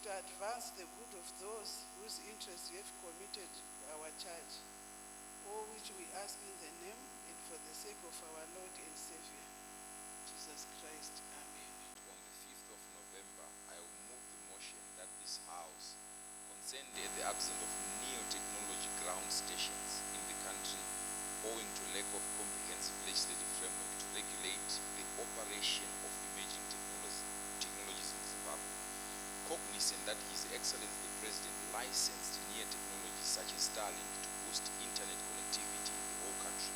to advance the good of those whose interests we have committed our charge, all which we ask in the name and for the sake of our Lord and Savior, Jesus Christ. Amen. On the 5th of November, I will move the motion that this House, concerned at the absence of neo-technology ground stations in the country, owing to lack of comprehensive legislative framework to regulate the operation of emerging technologies in Zimbabwe, cognizant that His Excellency the President licensed near technologies such as Starlink to boost internet connectivity in the whole country,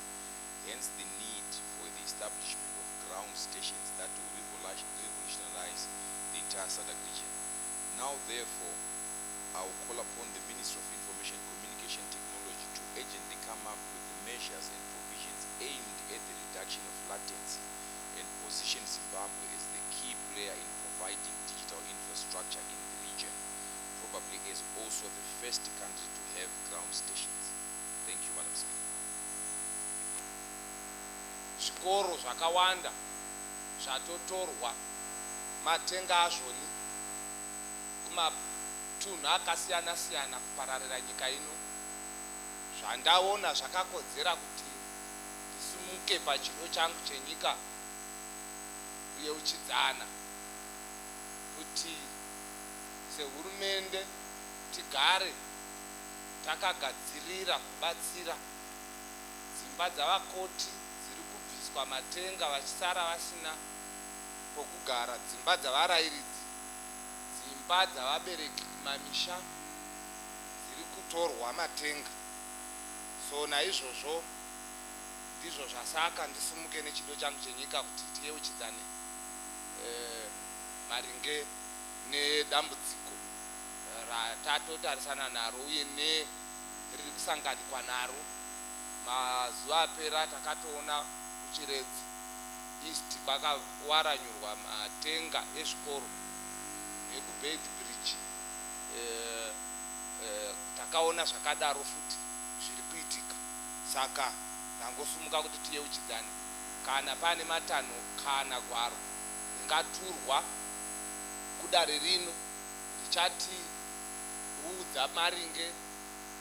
hence the need for the establishment of ground stations that will revolutionize the entire SADC region. Now, therefore, I will call upon the Ministry of Information and Communication Technology to urgently come up with the measures and provisions aimed at the reduction of latency and position Zimbabwe as the key player in providing digital infrastructure in the region, probably as also the first country to have ground stations. Thank you, Madam Speaker. Zvikoro zvakawanda zvatotorwa matenga azvoni kumatunhu akasiyana-siyana kupararira nyika ino, zvandaona zvakakodzera kuti ndisimuke pachido changu chenyika kuyeuchidzana kuti sehurumende tigare takagadzirira kubatsira dzimba dzavakoti dziri kubviswa matenga vachisara vasina pokugara, dzimba dzavarairidzi, dzimba dzavabereki mamisha dziri kutorwa matenga. So naizvozvo ndizvo zvasaka ndisimuke nechido changu chenyika kuti tiyeuchidzane maringe nedambudziko ratatotarisana naro uye neriri kusanganikwa naro. Mazuva apera takatoona kuchiredzi East kwakawaranyurwa matenga ezvikoro nekubed bridge. Takaona zvakadaro futi zviri kuitika, saka ndangosumuka kuti tiyeuchidzane kana pane matanho kana gwaro ringaturwa kudare rino richatiudza maringe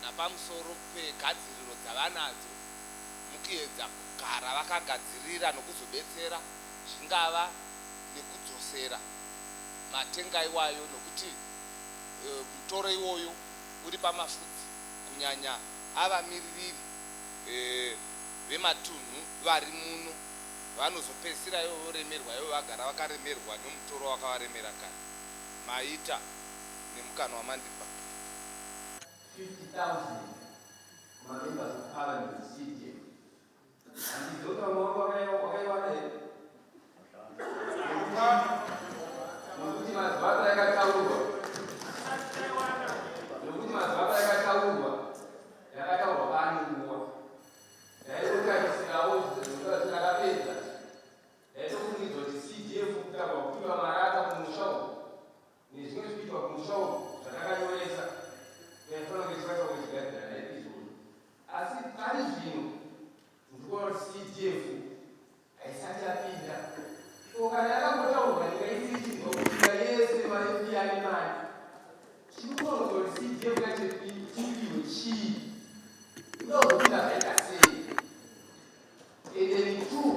napamusoro pegadziriro dzavanadzo mukuedza kugara vakagadzirira nokuzobetsera, zvingava nekudzosera matenga iwayo, nokuti mutoro iwoyo uri pamafudzi kunyanya avamiririri vematunhu vari muno vanozopedzisira ivo voremerwa, ivo vagara vakaremerwa nomutoro wakavaremera kare. Maita nemukana wamandipa 50,000 members of parliament CDM. And the other one wakaiwana here. Nokuti mazivata yakataurwa. Nokuti mazivata yakataurwa. Yakataurwa pani nguva. Yaitokaitisirawo zvinakapedza. Yaitokumidzwa kuti CDF kutanga kupiwa marata kumusha uku. Nezvimwe zvikuitwa kumusha uku zvatakanyoresa. Asi pari zvino ndikuona kuti CDF haisati yapinda. Kana yakambotaurwa nyika isichidzwa kuti nyika yese marefi ane mari, chinokonzwa kuti CDF yachipiwe chii? Ndozopinda zvaita sei? And then two,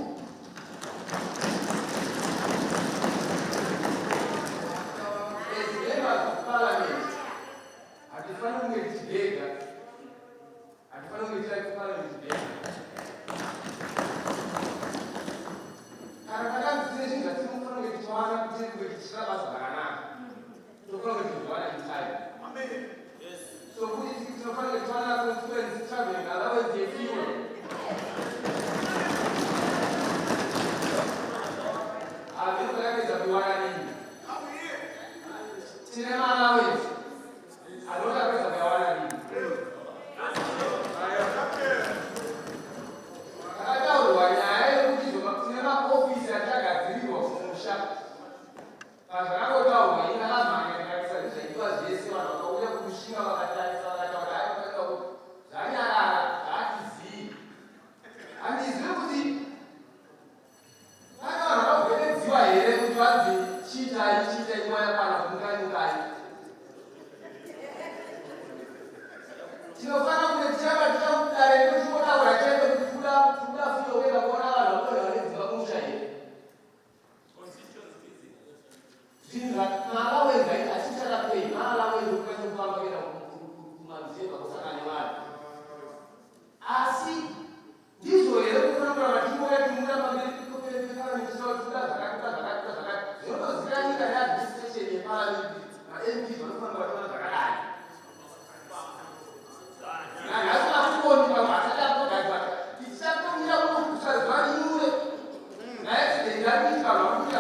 as members of parliament, hatifani kunge tichibhega, hatifani kunge tichibhega parliament. Kana takanzire zvinhu zvatinofanira kunge tichiwana kuti tichita basa rakanaka, tinofanira kunge tichiwana in time. So kuti tinofanira kunge tichiwana consequence traveling allowance yefuel. Hatinokakeza kuwana nini? Tine allowance. Anotapedza kuyawana nini? Takataurwa nyaya yekuti tine maofisi atagadzirirwa kumusha. Pazvakangotaurwa ina lazima akatarisa zvaitwa zvese, vanhu vakauya kumushinga vakatarisa vakataura hayi zvanyarara haatizii. Handizivi kuti pane vanhu vakagweredziwa here kuti vanzi chiitai imwe yakwana kumukanyukai. maallowance asicharapei maallowance ukwanisa kufamba kuenda kumadzeva kusangana nevanhu asi ndizvo here kufanira vachingouya timuramba mechitaura zvakati zvinotozivanika neadministration yeparliament ma-MPs vanofanira vataura zvakadai nhasi vakukoni pamwe asati apogadzwa tichatomira kusaziva nyure naaccident arikuitika makuita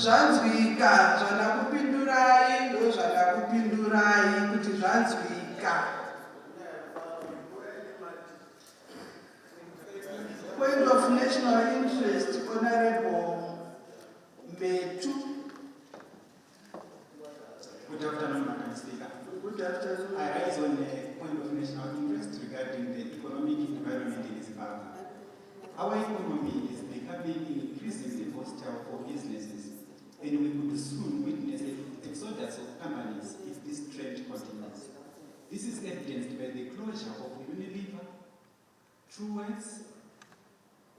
zvanzwika zvandakupindurai ndo zvandakupindurai kuti zvanzwika. Point of national interest, Honorable Metu. Good afternoon, Madam Speaker. Good afternoon. I raise on a point of national interest regarding the economic environment in Zimbabwe. Our economy is becoming increasingly hostile for businesses, and we could soon witness an exodus of companies if this trend continues. This is evidenced by the closure of Unilever, Truworths,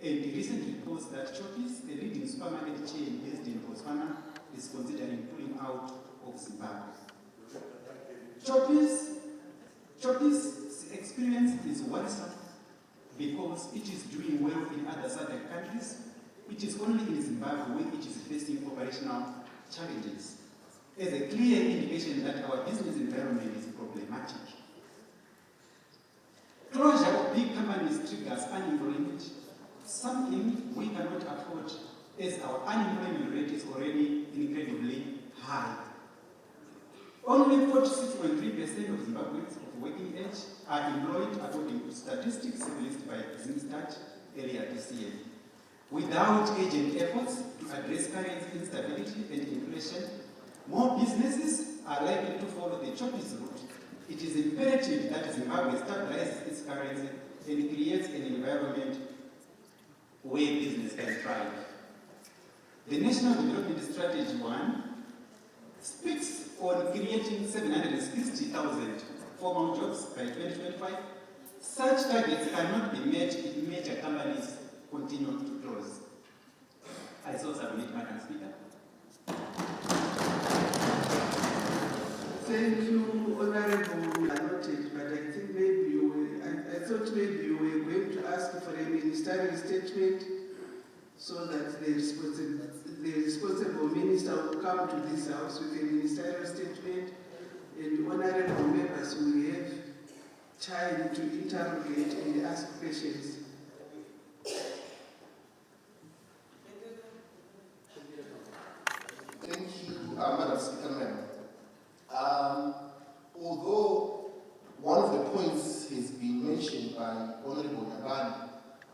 and the recent reports that Choppies, the leading supermarket chain based in Botswana, is considering pulling out of Zimbabwe. Choppies' experience is worrisome because it is doing well in other southern countries. It is only in Zimbabwe where it is facing operational challenges, as a clear indication that our business environment is problematic. Closure of big companies triggers unemployment, something we cannot afford as our unemployment rate is already incredibly high. Only 46.3% of Zimbabweans of working age are employed according to statistics released by Zinstat earlier this year. Without urgent efforts to address currency instability and inflation, more businesses are likely to follow the Chinese route. It is imperative that Zimbabwe stabilizes its currency and creates an environment where business can thrive. The National Development Strategy 1 speaks on creating 760,000 formal jobs by 2025. Such targets cannot be met if major companies continue to close. I so submit, Madam Speaker. Thank you, Honorable. I noted, but I think maybe you were, I thought maybe you were going to ask for a ministerial statement so that the responsible minister will come to this house with a ministerial statement, and honorable members will have time to interrogate and ask questions. Thank you, Madam Speaker, ma'am. Although one of the points has been mentioned by Honorable Nabani,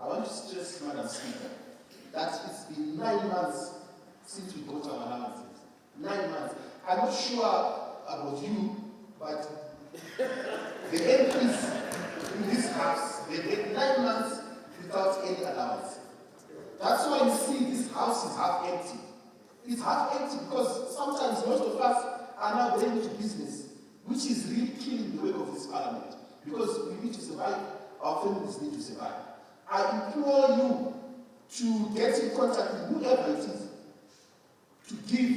I want to stress, Madam Speaker, that it's been 9 months since we got our allowances. 9 months. I'm not sure about you, but the MPs in this house, they've had 9 months without any allowance. That's why you see this house is half empty. It's half empty because sometimes most of us are now going to business, which is really killing the work of this parliament. Because we need to survive, our families need to survive. I implore you to get in contact with whoever it is to give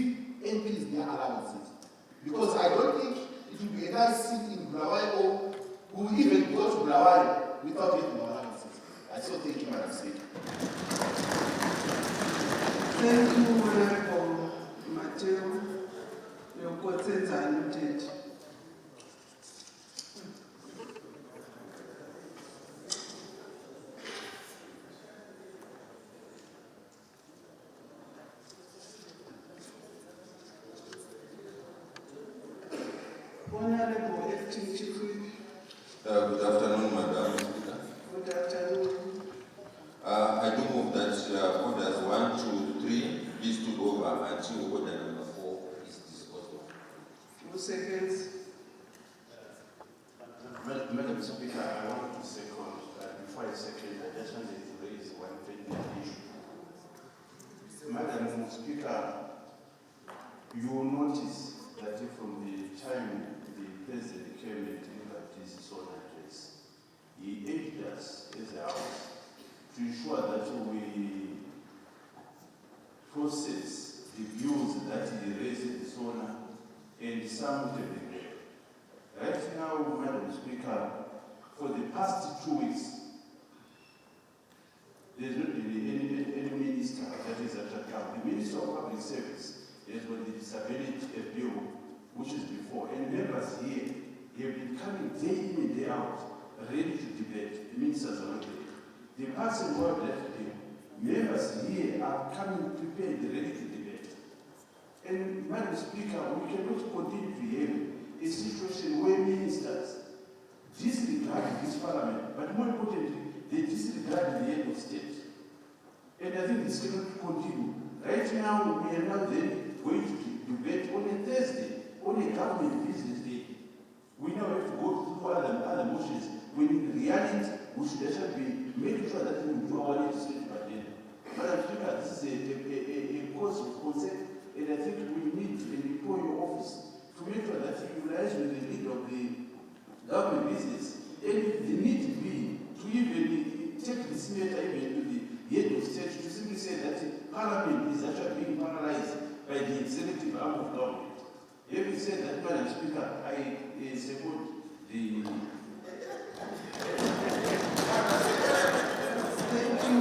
MPs their allowances. Because I don't think it will be a nice scene in Bulawayo who will even go to Bulawayo without getting allowances. I so thank you, Madam Speaker. Thank you, Honorable Mateo. Your concerns are noted. Honorable Acting Chief Whip. Good afternoon, Madam Speaker. Good afternoon. I do move that orders 1, 2, 3 be stood over until order number 4 is disposed of. 2 seconds. Madam Speaker, I want to second, before I second, I just wanted to raise one pending issue. Madam Speaker, you will notice that from the time the President came and delivered his own address, he urged us as a house to ensure that we process the views that he raised in his honor and some of them. Right now, Madam Speaker, for the past 2 weeks, there's not been any minister that is at account. The Minister of Public Service has got the disability bill, which is before, and members here have been coming day in and day out, ready to debate. The ministers are not there. The person who have left him, members here are coming prepared, ready to debate. And Madam Speaker, we cannot continue to hear a situation where ministers disregard this parliament, but more importantly, they disregard the head of state. And I think this cannot continue. Right now, we are now then going to debate on a Thursday, on a government business day. We now have to go through other motions, when in reality, we should actually be making sure that we do our legislative agenda. Madam Speaker, this is a cause of concern, and I think we need to employ your office to make sure that you liaise with the leader of the government business, and if the need be to even take this matter even to the head of state to simply say that Parliament is actually being paralyzed by the executive arm of government. Having said that, Madam Speaker, I support the... Thank you,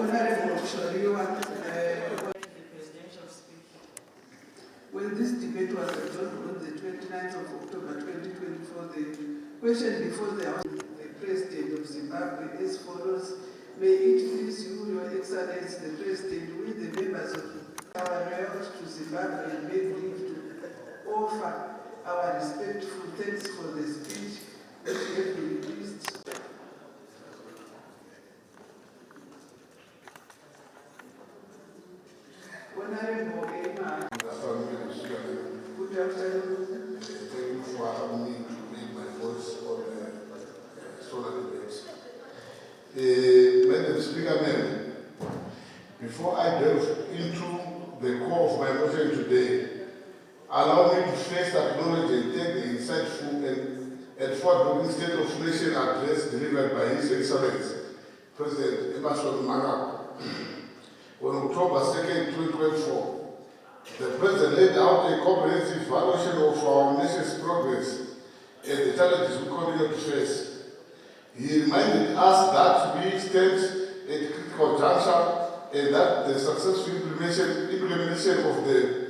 Honorable Shoriwa. When this debate was adjourned on the 29th of October 2024, the question before the House, the President of Zimbabwe, as follows. May it please you, Your Excellency, the President, we the members of our route to Zimbabwe and beg leave to offer our respectful thanks for the speech that you have released. Honorable Emma, good afternoon. Thank you for allowing me to make my voice on the solar debate. Madam Speaker, ma'am, before I delve into the core of my motion today, allow me to first acknowledge and thank the insightful and forward-looking State of Nation address delivered by His Excellency President Emmerson Mnangagwa on October 2nd, 2024. The President laid out a comprehensive evaluation of our nation's progress and the challenges we continue to face. He reminded us that we stand at a critical juncture and that the successful implementation of the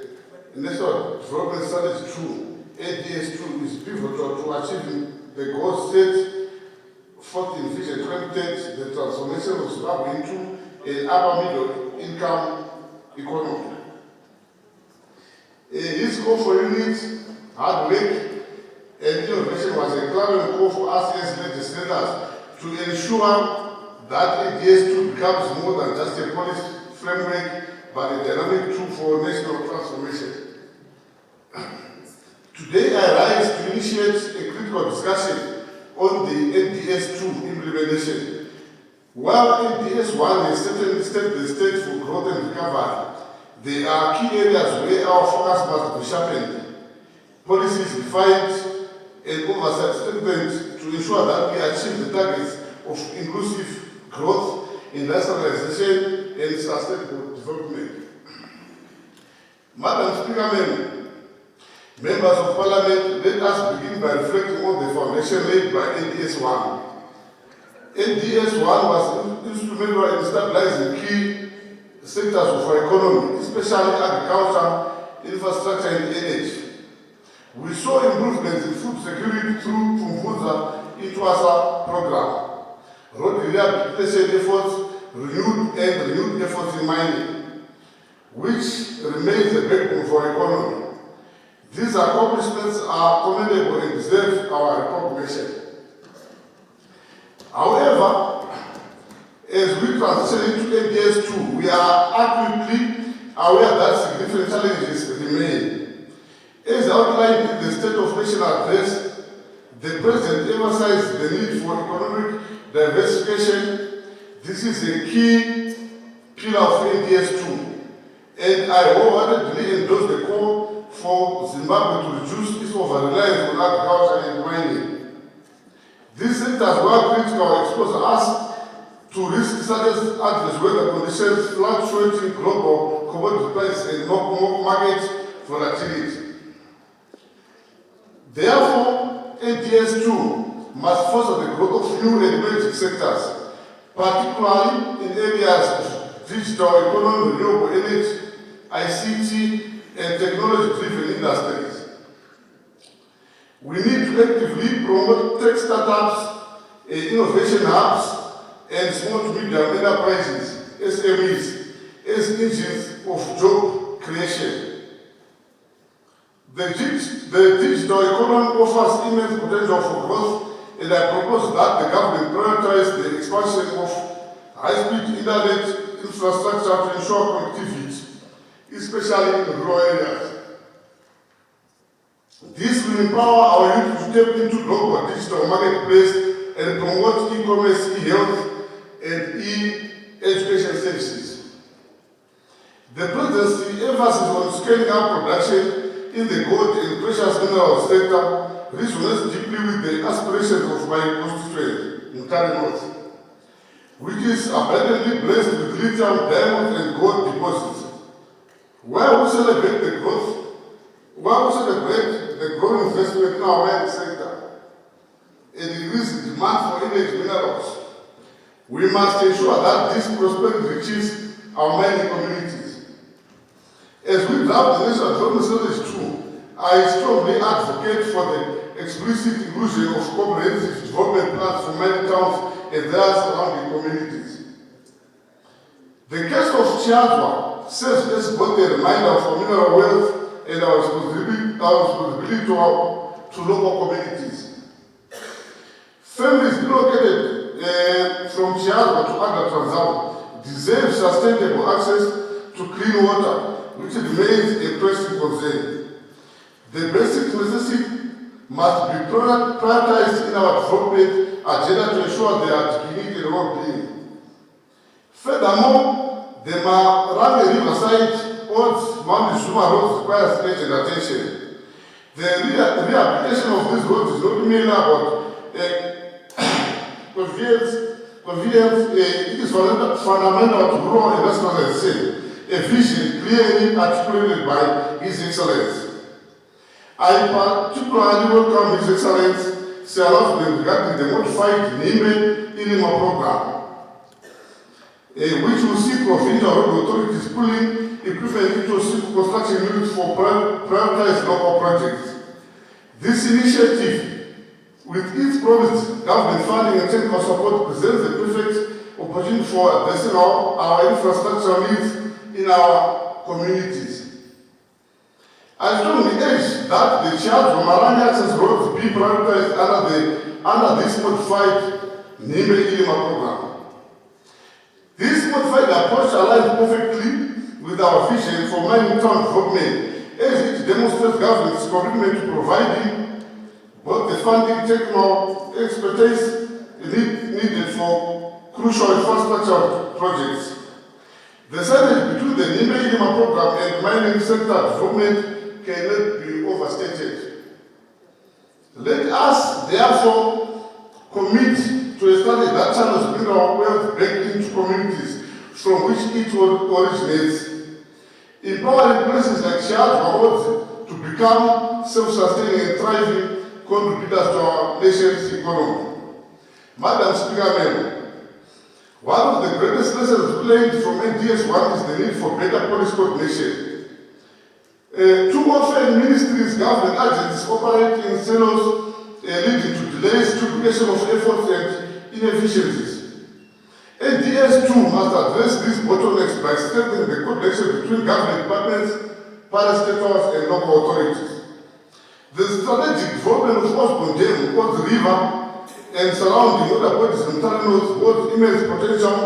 National Development Strategy 2, ADS2, is pivotal to achieving the goals set forth in Vision 2030, the transformation of Zimbabwe into an upper middle income economy. His call for unity, hard work, and innovation was a clarion call for us as legislators to ensure that ADS2 becomes more than just a policy framework, but a dynamic tool for national transformation. Today I rise to initiate a critical discussion on the ADS2 implementation. While ADS1 has certainly set the stage for growth and recovery, there are key areas where our focus must be sharpened, policies refined, and oversight strengthened to ensure that we achieve the targets of inclusive growth, industrialization, and sustainable development. Madam Speaker, members of Parliament, let us begin by reflecting on the foundation laid by ADS1. ADS1 was instrumental in stabilizing key sectors of our economy, especially agriculture, infrastructure, and energy. We saw improvements in food security through Pfumvudza Intwasa program, road rehabilitation efforts, renewed efforts in mining, which remains the backbone for our economy. These accomplishments are commendable and deserve our recognition. However, as we transition into ADS2, we are acutely aware that significant challenges remain. As outlined in the State of Nation address, the President emphasized the need for economic diversification. This is a key pillar of ADS2, and I wholeheartedly endorse the call for Zimbabwe to reduce its over-reliance on agriculture and mining. These sectors were critical expose us to risks such as adverse weather conditions, fluctuating global commodity prices, and market volatility. Therefore, ADS2 must foster the growth of new and emerging sectors, particularly in areas of digital economy, renewable energy, ICT, and technology-driven industries. We need to actively promote tech startups, innovation hubs, and small to medium enterprises, SMEs, as engines of job creation. The digital economy offers immense potential for growth, and I propose that the government prioritize the expansion of high-speed internet infrastructure to ensure connectivity, especially in rural areas. This will empower our youth to step into global digital marketplace and promote e-commerce, e-health, and e-education services. The presidency emphasis on scaling up production in the gold and precious minerals sector resonates deeply with the aspirations of my constituent, Mutare North, which is abundantly blessed with lithium, diamond, and gold deposits. While we celebrate the growing investment in our mining sector and increased demand for energy minerals, we must ensure that this prosperity reaches our mining communities. As we draft the National Development Strategy 2, I strongly advocate for the explicit inclusion of comprehensive development plans for mining towns and their surrounding communities. The case of Chiadzwa serves as both a reminder of our mineral wealth and our responsibility to local communities. Families relocated from Chiazwa to Agda Transamu deserve sustainable access to clean water, which remains a pressing concern. The basic necessity must be prioritized in our development agenda to ensure their dignity and well-being. Furthermore, the Marange Riverside Old Mount Zuma roads requires urgent attention. The rehabilitation of these roads is not merely about convenience, it is fundamental to rural industrialization, a vision clearly articulated by His Excellency. I particularly welcome His Excellency's announcement regarding the modified Nimbe Ilima program, which will see provincial road authorities pulling equipment into civil construction units for prioritized local projects. This initiative, with its promised government funding and technical support, presents the perfect opportunity for addressing our infrastructure needs in our communities. I strongly urge that the charge of Marange access roads be prioritized under this modified Nimbe Ilima program. This modified approach aligns perfectly with our vision for mining town development, as it demonstrates government's commitment to providing both the funding technical expertise needed for crucial infrastructure projects. The synergy between the Nimbe Ilima program and mining sector development cannot be overstated. Let us therefore commit to a study that channels bring our wealth back into communities from which it originates, empowering places like Chiazwa to become self-sustaining and thriving contributors to our nation's economy. Madam Speaker, one of the greatest lessons learned from NDS1 is the need for better policy coordination. Too often, ministries, government agencies operate in silos, leading to delays, duplication of efforts, and inefficiencies. NDS2 must address these bottlenecks by strengthening the coordination between government departments, parastatals, and local authorities. The strategic development of Osborne Dam, Old River, and surrounding other bodies and terminals holds immense potential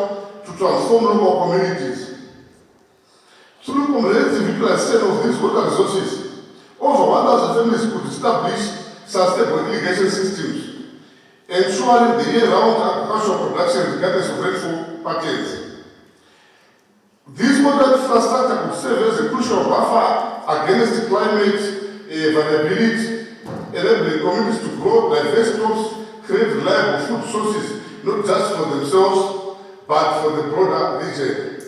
to transform local communities. Through comprehensive utilization of these water resources, over 1,000 families could establish sustainable irrigation systems, ensuring the year-round agricultural production regardless of rainfall patterns. This modern infrastructure could serve as a crucial buffer against climate variability, enabling communities to grow diverse crops, create reliable food sources, not just for themselves, but for the broader region.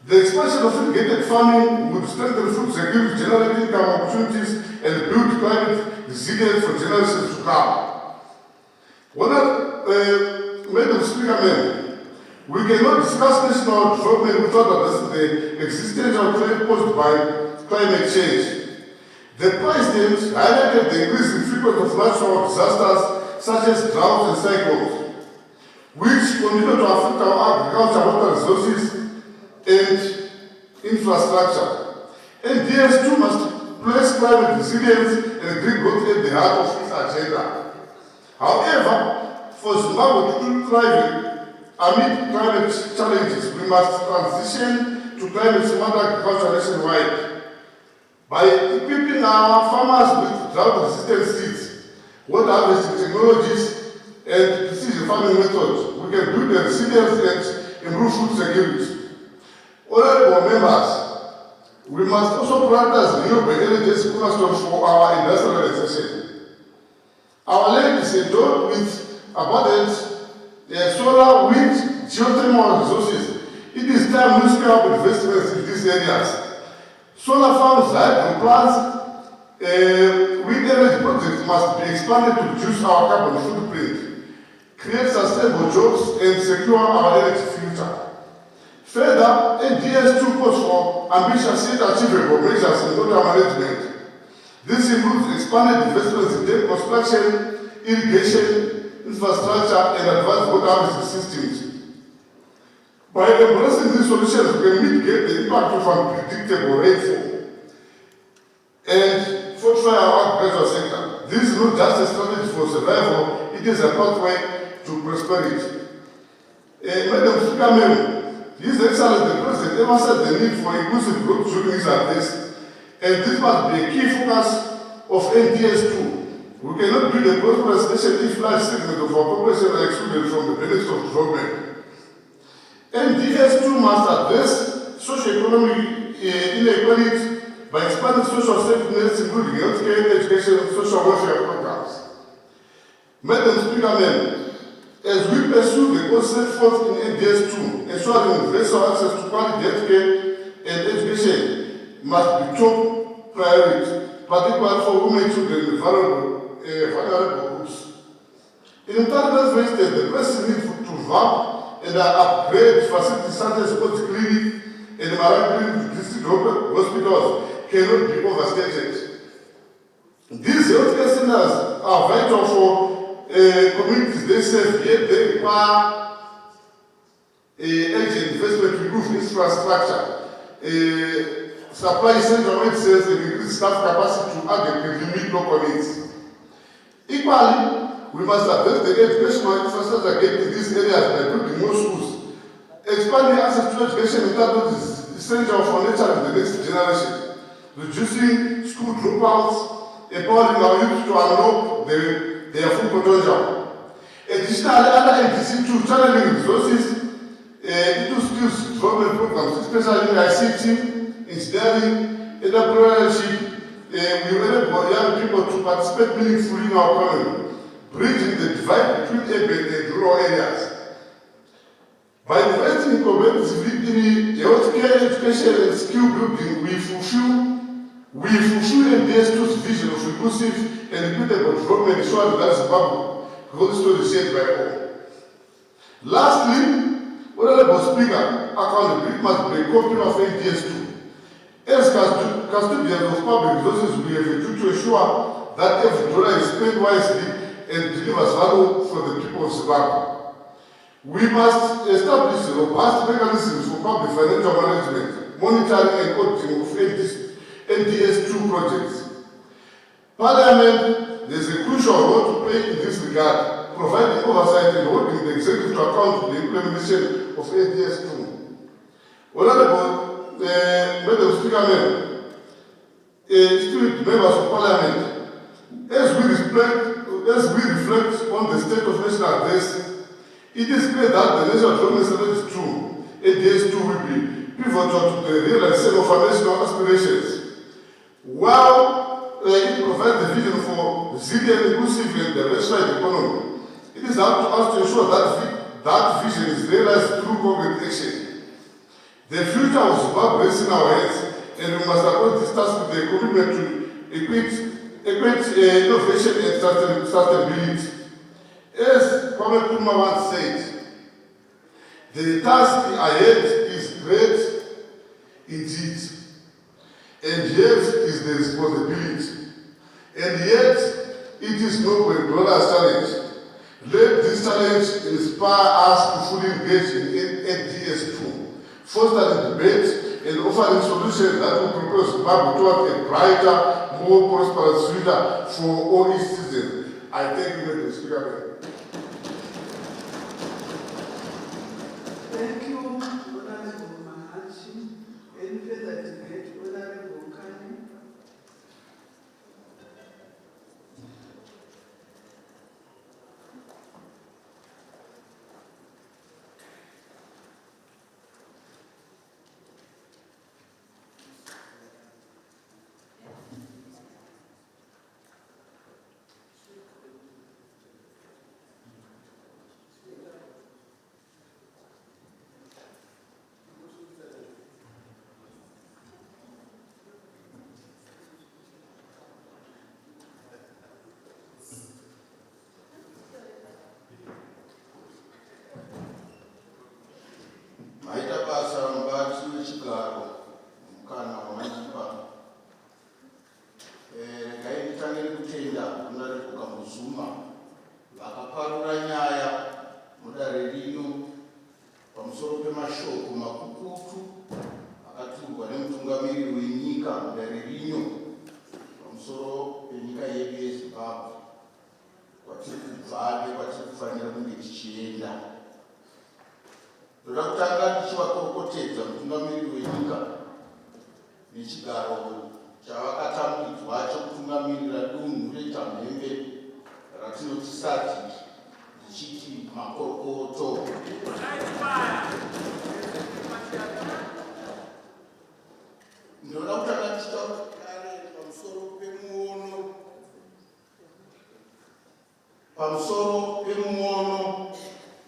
The expansion of irrigated farming would strengthen food security, generate income opportunities, and build climate resilience for generations to come. Madam Speaker, we cannot discuss national development without addressing the existential threat posed by climate change. The President highlighted the increasing frequency of natural disasters such as droughts and cyclones, which continue to affect our agriculture, water resources, and infrastructure. NDS2 must place climate resilience and green growth at the heart of its agenda. However, for Zimbabwe to thrive amid climate challenges, we must transition to climate-smart agriculture nationwide. By equipping our farmers with drought-resistant seeds, water harvesting technologies, and precision farming methods, we can build the resilience and improve food security. Honorable members, we must also prioritize renewable energy as cornerstone for our industrialization. Our land is endowed with abundant solar, wind, geothermal resources. It is time we scale up investments in these areas. Solar farms, hydro plants, wind energy projects must be expanded to reduce our carbon footprint, create sustainable jobs, and secure our energy future. Further, NDS2 calls for ambitious yet achievable measures in water management. This includes expanded investments in dam construction, irrigation, infrastructure, and advanced water harvesting systems. By embracing these solutions, we can mitigate the impact of unpredictable rainfall and fortify our agricultural sector. this is not just a strategy for survival, it is a pathway to prosperity. Madam Speaker, His Excellency the President emphasized the need for inclusive growth during his address, and this must be a key focus of NDS2. We cannot build a prosperous nation if large segment of our population are excluded from the benefits of development. NDS2 must address socio-economic inequalities by expanding social safety nets, including healthcare, education, and social welfare programs. Madam Speaker, as we pursue the goals set forth in NDS2, ensuring universal access to quality healthcare and education must be top priority, particularly for women, children, and vulnerable groups. In intelligence wasted, the pressing need to revamp and upgrade facilities such as sports clinic and Marangri district hospitals cannot be overstated. These healthcare centers are vital for communities they serve, yet they require urgent investment to improve infrastructure, supply essential medicines, and increase staff capacity to adequately meet local needs. Equally, we must address the educational infrastructure gap in these areas by building more schools. Expanding access to education methods is essential for nurturing the next generation, reducing school dropouts, empowering our youth to unlock their full potential. Additionally, under NDC2, channeling resources into skills development programs, especially in ICT, engineering, entrepreneurship, we enable young people to participate meaningfully in our economy, bridging the divide between urban and rural areas. By investing collaboratively in healthcare, education, and skill building, we fulfill NDS2's vision of inclusive and equitable development, ensuring that Zimbabwe growth story shared by all. Lastly, Honorable Speaker, accountability must be a copy of NDS2. As custodians of public resources, we have a duty to ensure that every dollar is spent wisely and delivers value for the people of Zimbabwe. We must establish robust mechanisms for public financial management, monitoring and auditing of NDS2 projects. Parliament has a crucial role to play in this regard, providing oversight and holding the executive to account for the implementation of NDS2. Honorable Madam Speaker, esteemed members of Parliament, as we reflect on the state of national address, it is clear that the National Development Strategy 2, NDS2, will be pivotal to the realization of our national aspirations. While it provides the vision for resilient, inclusive, and diversified economy, it is up to us to ensure that that vision is realized through concrete action. The future of Zimbabwe rests in our hands, and we must approach this task with a commitment to equate innovation and sustainability. As Kwame Nkrumah once said, the task ahead is great indeed, and yet is the responsibility, and yet it is no glorious challenge. Let this challenge inspire us to fully engage in NDS2, fostering debate and offering solutions that will propel Zimbabwe toward a brighter, more prosperous future for all its citizens. I thank you, Mr. Speaker. Thank you, Honorable Mahanchi. Any further debate, Honorable Kani? kuzoenda. Ndoda kutanga ndichivakorokotedza mutungamiriri wenyika nechigaro chavakatambidzwa chokutungamirira dunhu retamhembe ratinoti SADC ndichiti makorokoto. Ndoda kutanga ndichitaura pamusoro pemuono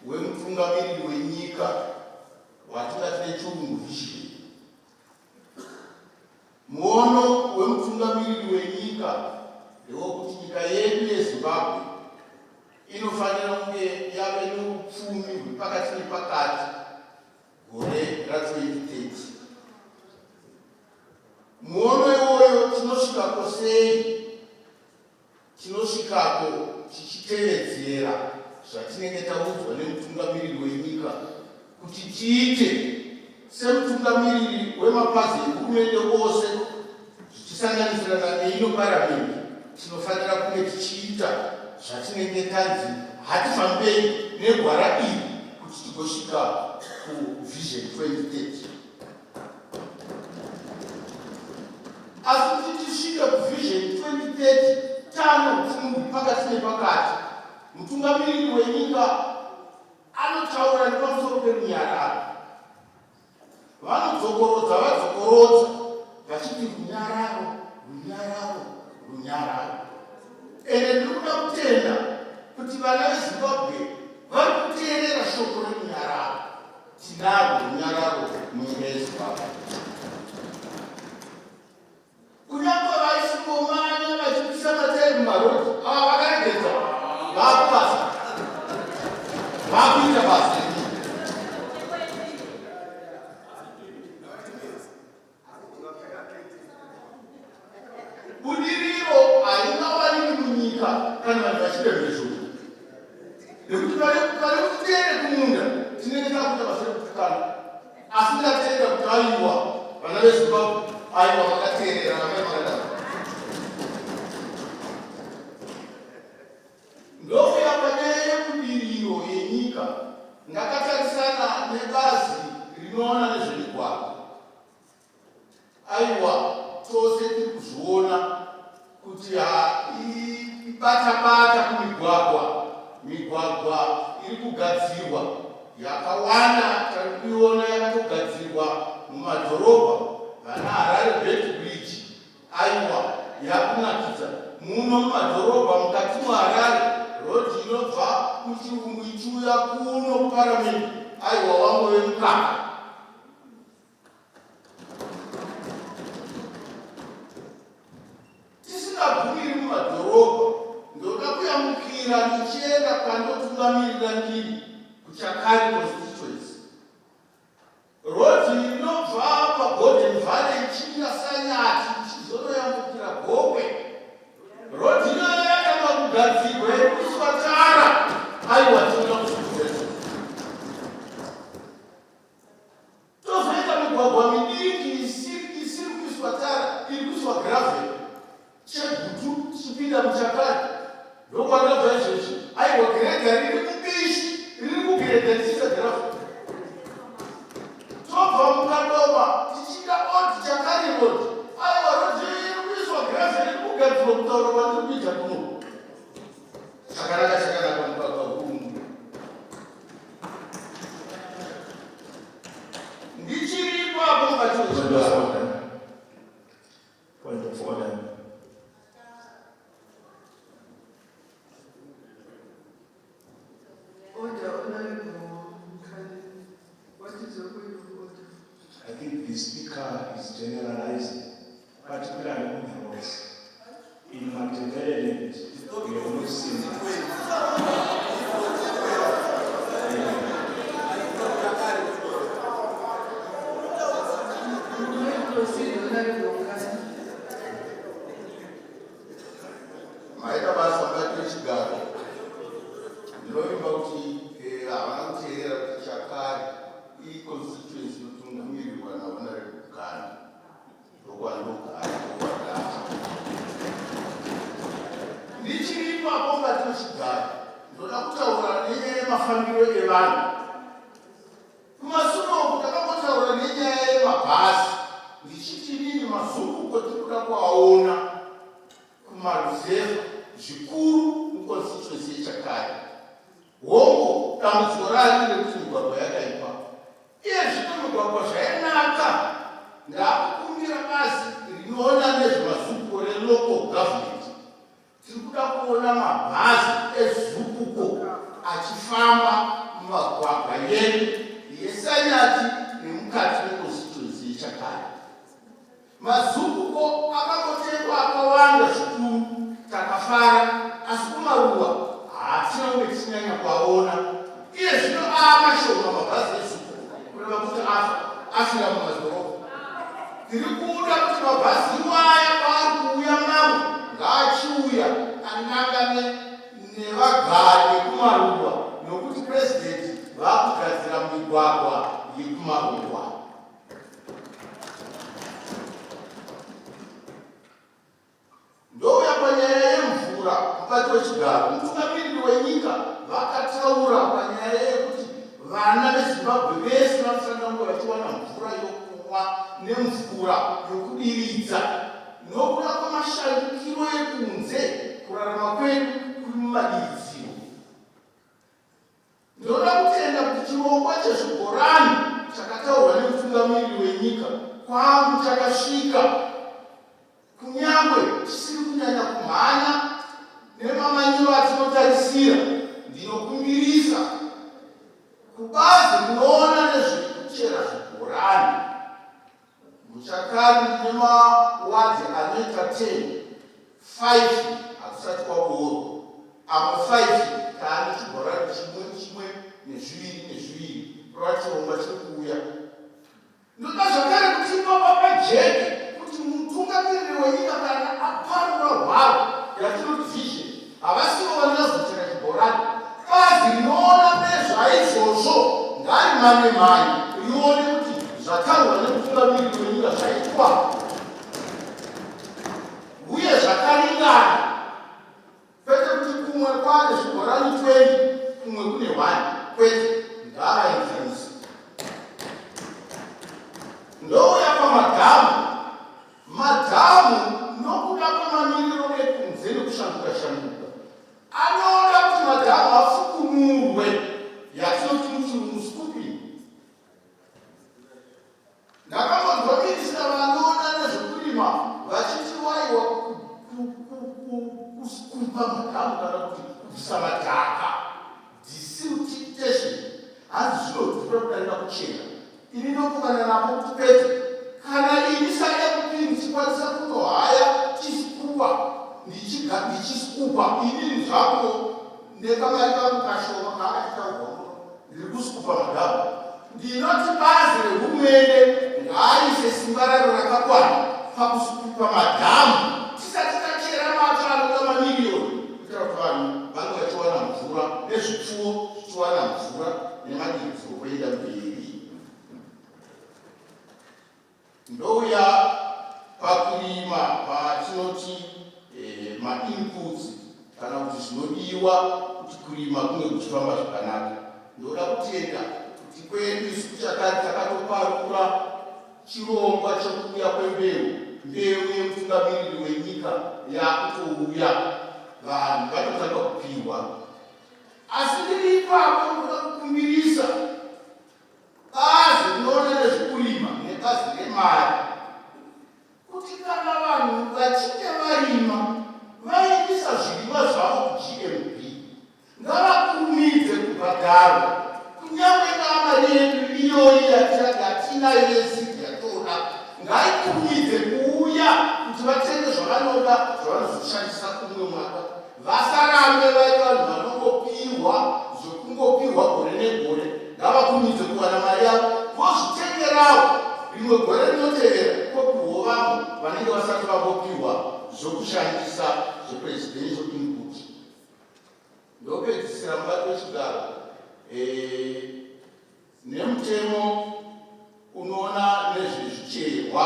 wemutungamiriri wenyika watingati nechirungu vision. Muono wemutungamiriri wenyika ndewokuti nyika yedu yeZimbabwe inofanira kunge yave neupfumi hwepakati nepakati gore ra2030. Muono iwoyo tinosvikako sei? Tinosvikako tichitevedzera zvatinenge taudzwa nemutungamiriri wenyika kuti tiite semutungamiriri wemapazi ehurumende ose zvichisanganisira neino paramende. Tinofanira kunge tichiita zvatinenge tanzi hatifambei negwara iri kuti tigosvika kuvision 2030. Asi kuti tisvike kuvision 2030 tano upfumi pakati nepakati, mutungamiriri wenyika anotaura nepamusoro perunyararo. Vanodzokorodza vachiti runyararo, runyararo, runyararo. Ende ndiri kuda kutenda kuti vana veZimbabwe vari kuteerera shoko rerunyararo. Tinarwo runyararo munyika yeZimbabwe. Kunyange vaisingomanya vachipisa matairi mumarodhi, ava vakaregedza vakubasa, vakuita basa. Budiriro haingawanikwi munyika kana vanhu vachidemezvo. Nekuti vari kuteere kumunda tinenge takuita basa rekutukana. Asi ndatenda kuti aiwa vana veZimbabwe aiwa vakateerera vamai vakadaro. Ndokuya panyaya yebudiriro yenyika ndakatarisana nebazi rinoona nezvemigwagwa. Aiwa tose tiri kuzviona kuti ibata-bata kumigwagwa. Migwagwa iri kugadzirwa yakawanda, tari kuiona yakatogadzirwa mumadhorobha. Vana Harare Belt Bridge aiwa yakunakidza. Muno mumadhorobha mukati muHarare rodhi inobva kuchirungu ichiuya kuno kuparamende aiwa wangu wemukaka. Tisingabvumiri mumadhorobha, ndoda kuyamukira ndichienda kwandotungamirira ndiri kuChakari constituency. Rodhi inobva paGolden Valley ichiuya Sanyati ichizonoyamukira Gokwe. Rodhi iyoyo yakanga kugadzirwa yekuiswa tara. Aiwa tinoda kuzvikudzeza. Tozoita migwagwa midiki isiri kuiswa tara, iri kuiswa gravel. Chegutu tichipinda muChakari ndokwanabva izvozvi. Aiwa giredha riri mubishi riri kugiredha tichiisa gravel. Tobva mukadoma tichida oti Chakari road. Aiwa rodhi iri kuiswa gravel iri kugadzirwa kutaura kwandiri kuita kuno. Chakanaka mugwagwa huu. Ndichiri ipapo ngatizoda. Point of order. I think the speaker is generalizing, particularly on the roads. In Machiavelli, we have not seen Maita basa mbati chigaro. Ndinoimba kuti havana kuteerera kuti Chakari constituency inotungamirwa navanare kugana. nemafambiro evanhu. Kumashure uku takambotaura nenyaya yemabhazi ndichiti inini mazunguko tirikuda kuaona kumaruzevha zvikuru mukonstituency yeChakare. Hongu dambudziko rari rekuti migwagwa yakaipa. Iye zvino migwagwa zvainaka. Ndakukumbira bazi rinoona nezvemazunguko relocal government. Tirikuda kuona mabhazi ezunguko achifamba mumagwagwa yedu yeSanyati nemukati meconstituency yeChakare. Mazunguko akangotengwa akawanda zvikuru, takafara, asi kumaruwa hatina kunge tichinyanya kuaona. Iye zvino aamashoma mabhazi ezunguko kureva kuti afira mumadhorobha. Tiri kuda kuti mabhazi iwaya paari kuuya mamwe ngaachiuya anangane nevagari vekumaruwa, nokuti president vakugadzira migwagwa yekumaruwa. Ndouya panyaya yemvura mukati wechigaro. Mutungamiriri wenyika vakataura panyaya yekuti vana veZimbabwe vese vanofanira kunge vachiwana mvura yokumwa nemvura yokudiridza. Nokuda kwamashandukiro ekunze, kurarama kwedu kuri mumadiridziro. Ndinoda kutenda kuti chirongwa chezvibhorani chakataurwa nemutungamiriri wenyika kwangu chakasvika, kunyangwe tisiri kunyanya kumhanya nemamanyiro atinotarisira. Ndinokumbirisa kubazi rinoona nezvekuchera zvibhorani muChakare nemawadhi anoita 10, 5 hakusati kwaboorwa, amwe 5 taane chibhorani chimwe nezviviri rwachirongwa chiri kuuya. Ndoda zvakare kuti ipapa pajeke kuti mutungamiriri wenyika kana aparura hwaro yatinoti vision, havasivo vanozochera chibhorani. Bazi rinoona nezvaizvozvo ngarimane-mane rione kuti zvataurwa nemutungamiriri wenyika zvaitwa uye zvakaringana, kwete kuti kumwe kwane zvibhorani 20 kumwe kune 1, kwete ngavaenzanisa. Ndouya pamadhamu. Madhamu nokuda kwemamiriro ekunze nekushanduka-shanduka anoda kuti madhamu afukunurwe, yatinoti muchirungu scooping. Ndakambodzwa minisita vanoona nezvekurima vachiti waiwa kuskupa madhamu kana kuti kubvisa madhaka, desiltation, hanzi zvinodhura kudarika kuchena. Ini ndokuvana napo kuti pete kana ini saMP ndichikwanisa kutohaya chisikupa ndichiskupa inini zvako nekamari kangu kashoma kaakachitaurwa ndiri kuskupa madhamu. Ndinoti bazi rehurumende ngaaise simba raro rakakwana pakuskupa madhamu tisati tachera matsva anoda mamiliyoni kuitira kuti vanhu vange vachiwana mvura nezvipfuwo zvichiwana mvura nemadiridziro kuenda mberi. Ndouya pakurima patinoti mainputs kana kuti zvinodiwa kuti kurima kunge kuchifamba zvakanaka. Ndoda kutenda kuti kwedu isu kuChakare takatoparura chirongwa chokuuya kwembeu. Mbeu yemutungamiriri wenyika yakutouya, vanhu vanotanga kupiwa. Asi ndiri ipapo ndoda kukumbirisa bazi rinoona nezvekurima nebazi remari kuti kana vanhu vachinge varima vaindisa zvirimwa zvavo kuGMB ngavakurumidze kubhadharwa, kunyange kamari yedu iyoyi yatinatinayo yezigi yatoda ngaikurumidze kuuya kuti vatenge zvavanoda zvavanozoshandisa kumwe mwaka. Vasarambe vari vanhu vanongopirwa zvokungopirwa gore negore. Ngavakurumidze kuwana mari yavo vozvitengerawo rimwe gore rinotevera kopiwo vamwe vanenge vasati vambopirwa zvokushandisa zvepresidential input. Ndopedzisira mubati wechigaro nemutemo unoona nezvezvicherwa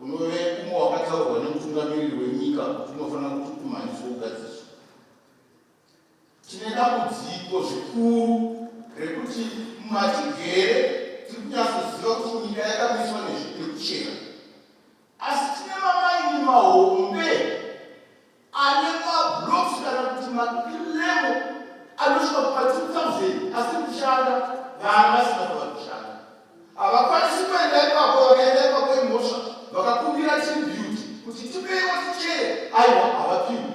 unove umwe wakataurwa nemutungamiriri wenyika kuti unofanira kuti kumhanyiswa ugadziswa. tine dambudziko zvikuru rekuti mumatigere tiri kunyatsoziva kuti nyika yakamiswa nezvekuchena, asi tine mamaini mahombe ane mabloks kana kuti makilemo anosvika pa2000 asi kushanda vana vasina kuva kushanda. Havakwanisi kuenda ipapo, vakaenda ipapo imhosva vakakumbira tribute kuti tipeiwo tichere, aiwa havapiwi.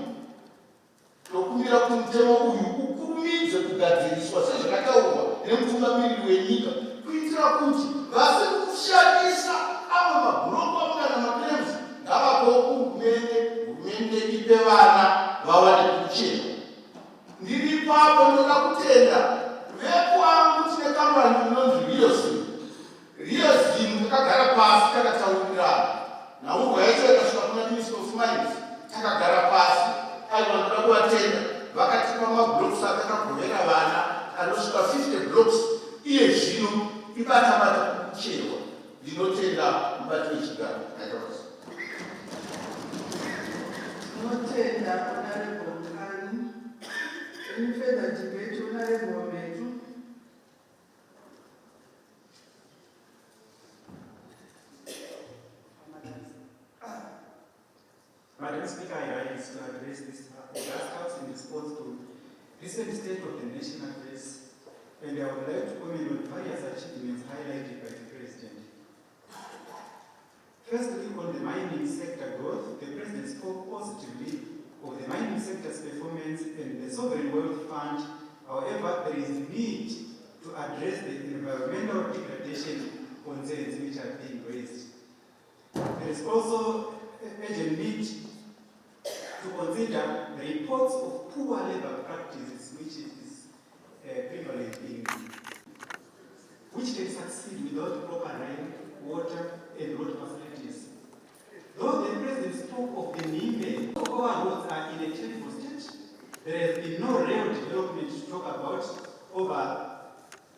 Tokumbira kuti mutemo uyu ukurumidze kugadziriswa sezvakataurwa nemutungamiriri wenyika, kuitira kuti vasiri kushandisa amwe mabhuroko kana maplems ngavapewo hurumende ipe vana vawane kuchena. Ndiri ipapo ndoda kutenda vekwangu tine kambani inonzi Riozim takagara pasi takataurirana. Naurwa yacho yakasvika kuna Minister of Mines, takagara pasi, aiwa ndoda kuvatenda, vakatipa mabloks akakagovera vana anosvika 50 blocks, iye zvino ibata-bata kucherwa. Ndinotenda mubati wechigaro. Tinotenda Honorable Mkani. Any further debate, Honorable Metu? Madam Speaker, I rise to address this House in response to recent State of the Nation address, and I would like to comment on various achievements highlighted by the President. Firstly, on the mining sector growth, the President spoke positively of the mining sector's performance and the Sovereign Wealth Fund. However, there is a need to address the environmental degradation concerns which are being raised. There is also urgent need to consider reports of poor labor practices which is prevalent in, which can succeed without proper rain, water, and road facilities. Though the President spoke of the need, our roads are in a terrible state. There has been no rail development to talk about over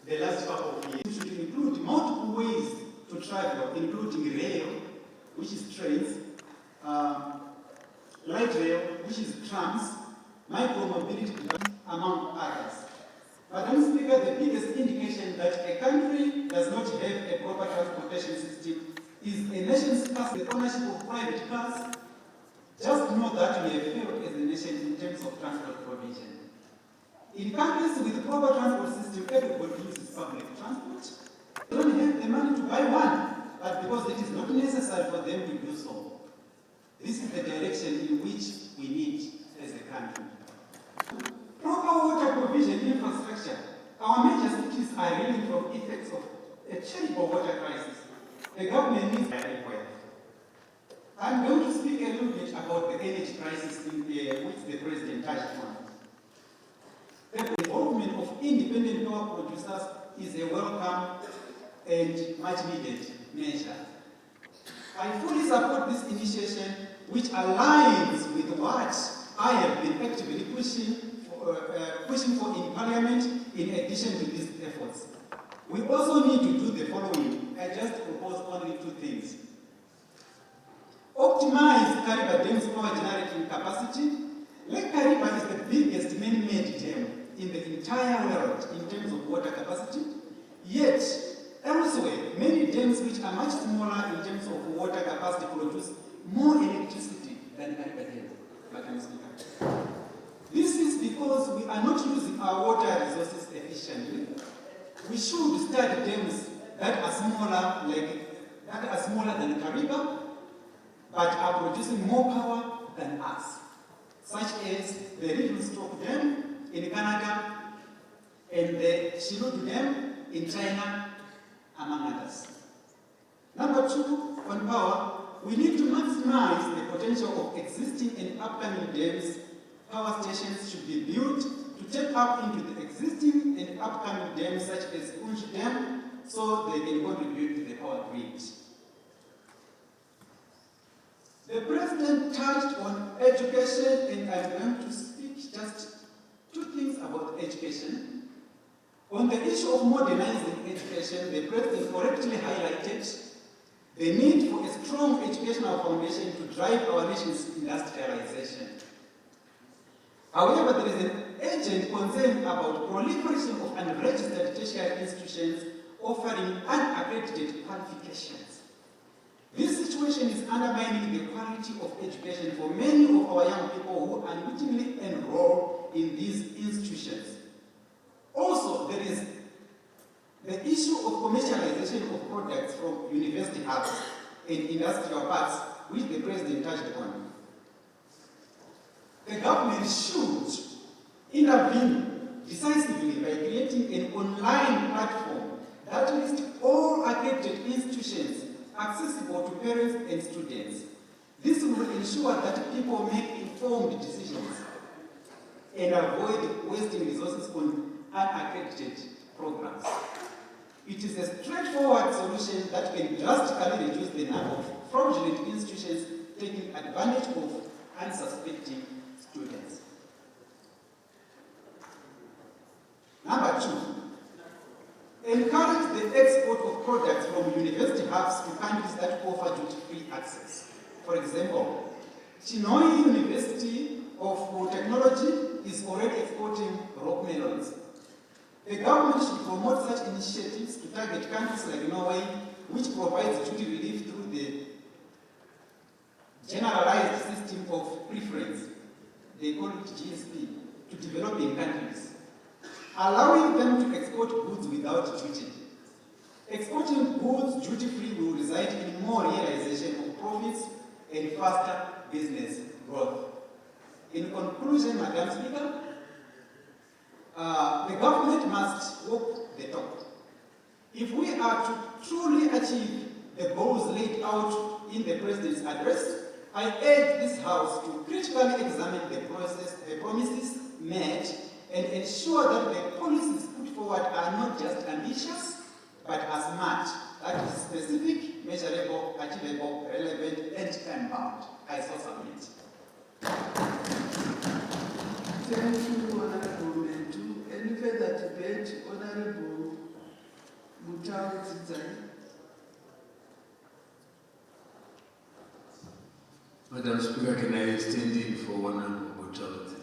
the last couple of years. It should include multiple ways to travel, including rail, which is trains, light rail, which is trams, micro-mobility, among others. Madam Speaker, the biggest indication that a country does not have a proper transportation system is a nation's past the ownership of private cars. Just know that we have failed as a nation in terms of transport provision. In countries with proper transport system, everybody uses public transport. They don't have the money to buy one, but because it is not necessary for them to do so. This is the direction in which we need as a country. Proper water provision infrastructure. Our major cities are reeling from effects of a terrible water crisis. The government needs direct wealth. I'm going to speak a little bit about the energy crisis which the President touched on. The involvement of independent power producers is a welcome and much needed measure. I fully support this initiation, which aligns with what I have been actively pushing for in Parliament in addition to these efforts. We also need to do the following. I just propose only two things. Optimize Kariba Dam's power generating capacity. Lake Kariba is the biggest man-made dam in the entire world in terms of water capacity. Yet, elsewhere, many dams which are much smaller in terms of water capacity produce more electricity than Kariba Dam, Madam Speaker. This is because we are not using our water resources efficiently. We should study dams that are smaller than Kariba, but are producing more power than us, such as the Littlestroke Dam in Canada and the Shiludu Dam in China, among others. Number two, on power, we need to maximize the potential of existing and upcoming dams. Power stations should be built to tap up into the existing and upcoming dams such as Unj Dam so they can contribute to the power grid. The President touched on education, and I'm going to speak just two things about education. On the issue of modernizing education, the President correctly highlighted the need for a strong educational foundation to drive our nation's industrialization. However, there is an urgent concern about proliferation of unregistered tertiary institutions offering unaccredited qualifications. This situation is undermining the quality of education for many of our young people who unwittingly enroll in these institutions. Also, there is the issue of commercialization of products from university hubs and industrial parks, which the President touched on. The government should intervene decisively by creating an online platform that lists all accredited institutions accessible to parents and students. This will ensure that people make informed decisions and avoid wasting resources on unaccredited programs. It is a straightforward solution that can drastically reduce the number of fraudulent institutions taking advantage of unsuspecting students. Number 2, encourage the export of products from university hubs to countries that offer duty-free access. For example, Chinhoyi University of Technology is already exporting rock melons. The government should promote such initiatives to target countries like Norway, which provides duty relief through the generalized system of preference, they call it GSP, to developing countries, allowing them to export goods without duty. Exporting goods duty-free will result in more realization of profits and faster business growth. In conclusion, Madam Speaker, the government must walk the talk. If we are to truly achieve the goals laid out in the President's address, I urge this House to critically examine the promises made and ensure that the policies put forward are not just ambitious, but as much that is specific, measurable, achievable, relevant, and time-bound. I so submit. Thank you, Honorable Mentu. Any further debate, Honorable Mutau Tsidzai? Madam Speaker, can I extend in for Honorable Mutau Tsidzai?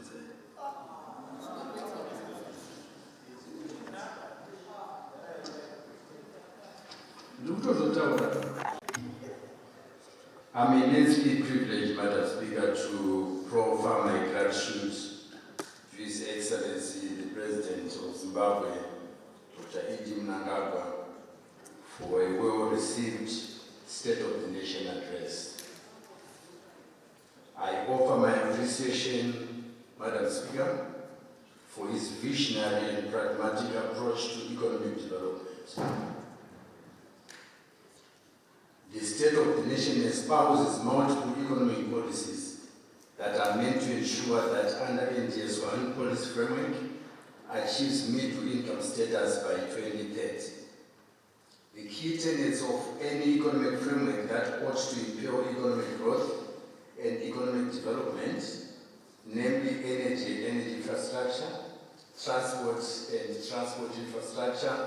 I'm immensely privileged, Madam Speaker, to proffer my gratitude to His Excellency, the President of Zimbabwe, Dr. E.D. Mnangagwa, for a well-received State of the Nation address. I offer my appreciation, Madam Speaker, for his visionary and pragmatic approach to economic development. The State of the Nation espouses multiple economic policies that are meant to ensure that under NDS 1 policy framework achieves middle-income status by 2030. The key tenets of any economic framework that ought to impel economic growth and economic development, namely energy and energy infrastructure, transport and transport infrastructure,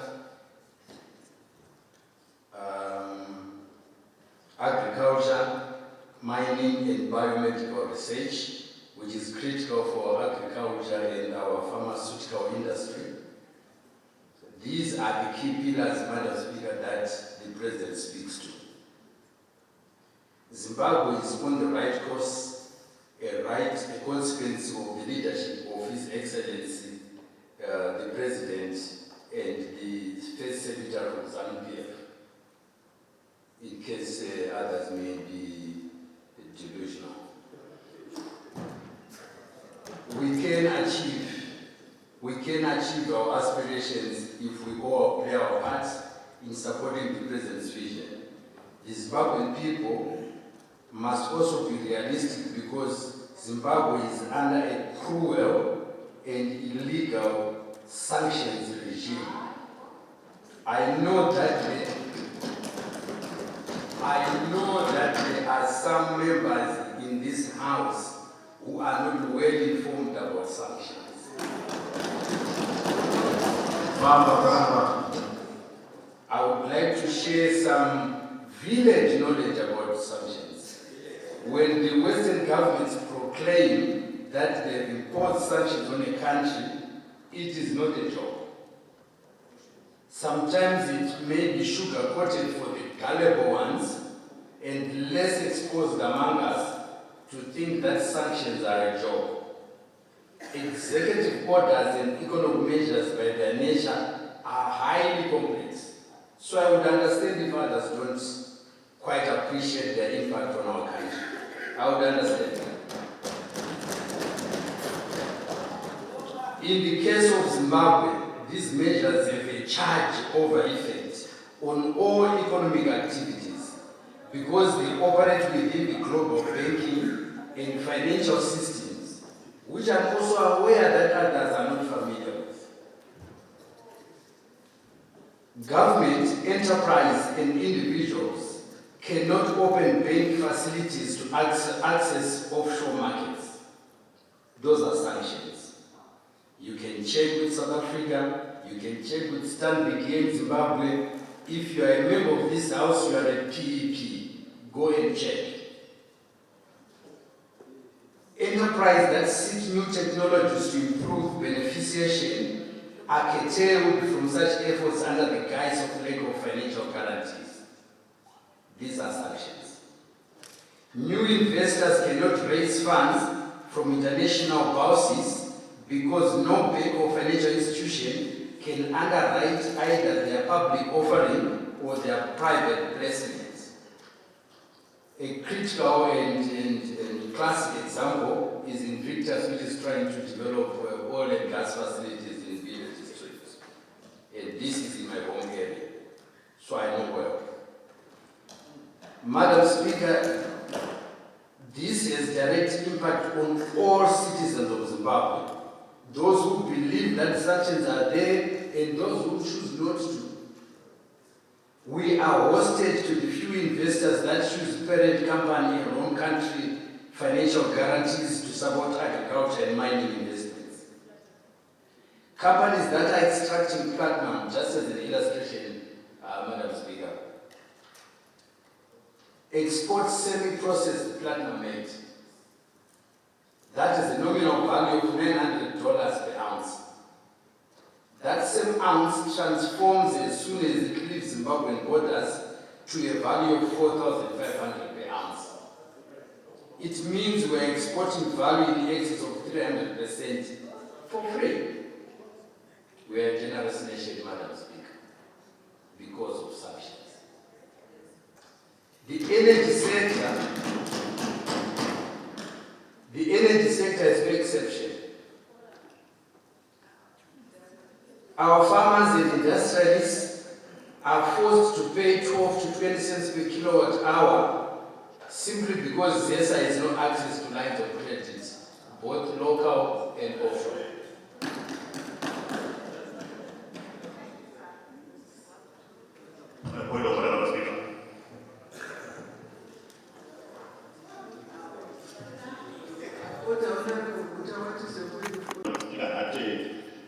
agriculture, mining and biomedical research, which is critical for agriculture and our pharmaceutical industry. These are the key pillars, Madam Speaker, that the President speaks to. Zimbabwe is on the right course, a consequence of the leadership of His Excellency, the President and the First Secretary of ZANU-PF, in case others may be delusional. We can achieve our aspirations if we all play our part in supporting the President's vision. The Zimbabwean people must also be realistic because Zimbabwe is under a cruel and illegal sanctions regime. I know that there are some members in this House who are not well informed about sanctions. I would like to share some village knowledge about sanctions. When the Western governments proclaim that they impose sanctions on a country, it is not a joke. Sometimes it may be sugar-coated for the gullible ones and less exposed among us to think that sanctions are a joke. Executive orders and economic measures by their nature are highly complex. So I would understand if others don't quite appreciate their impact on our country. I would understand that. In the case of Zimbabwe, these measures have a charge over effect on all economic activities because they operate within the global banking and financial systems, which I'm also aware that others are not familiar with. Government, enterprise, and individuals cannot open bank facilities to access offshore markets. Those are sanctions. You can check with South Africa, you can check with Stanbic in Zimbabwe. If you are a member of this house, you are a PEP. Go and check. Enterprise that seek new technologies to improve beneficiation are curtailed from such efforts under the guise of lack of financial guarantees. These are sanctions. New investors cannot raise funds from international bosses because no bank or financial institution can underwrite either their public offering or their private placements. A critical and classic example is Invictus, which is trying to develop oil and gas facilities in Beira district. And this is in my home area, so I know well. Madam Speaker, this has direct impact on all citizens of Zimbabwe. Those who believe that sanctions are there and those who choose not to. We are hostage to the few investors that choose parent company and home country financial guarantees to support agriculture and mining investments. Companies that are extracting platinum, just as an illustration, Madam Speaker, export semi-processed platinum made. That is the nominal value of $900 per ounce. That same ounce transforms as soon as it leaves Zimbabwean borders to a value of $4,500 per ounce. It means we're exporting value in excess of 300% for free. We are a generous nation, Madam Speaker, because of sanctions. The energy sector is no exception. Our farmers and industrialists are forced to pay 12 to 20 cents per kilowatt hour simply because ZESA has no access to lines of credit, both local and offshore. Point of order, Madam Speaker.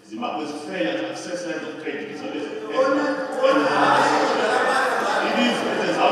Zimbabwe's failure to access lines of credit is always it is how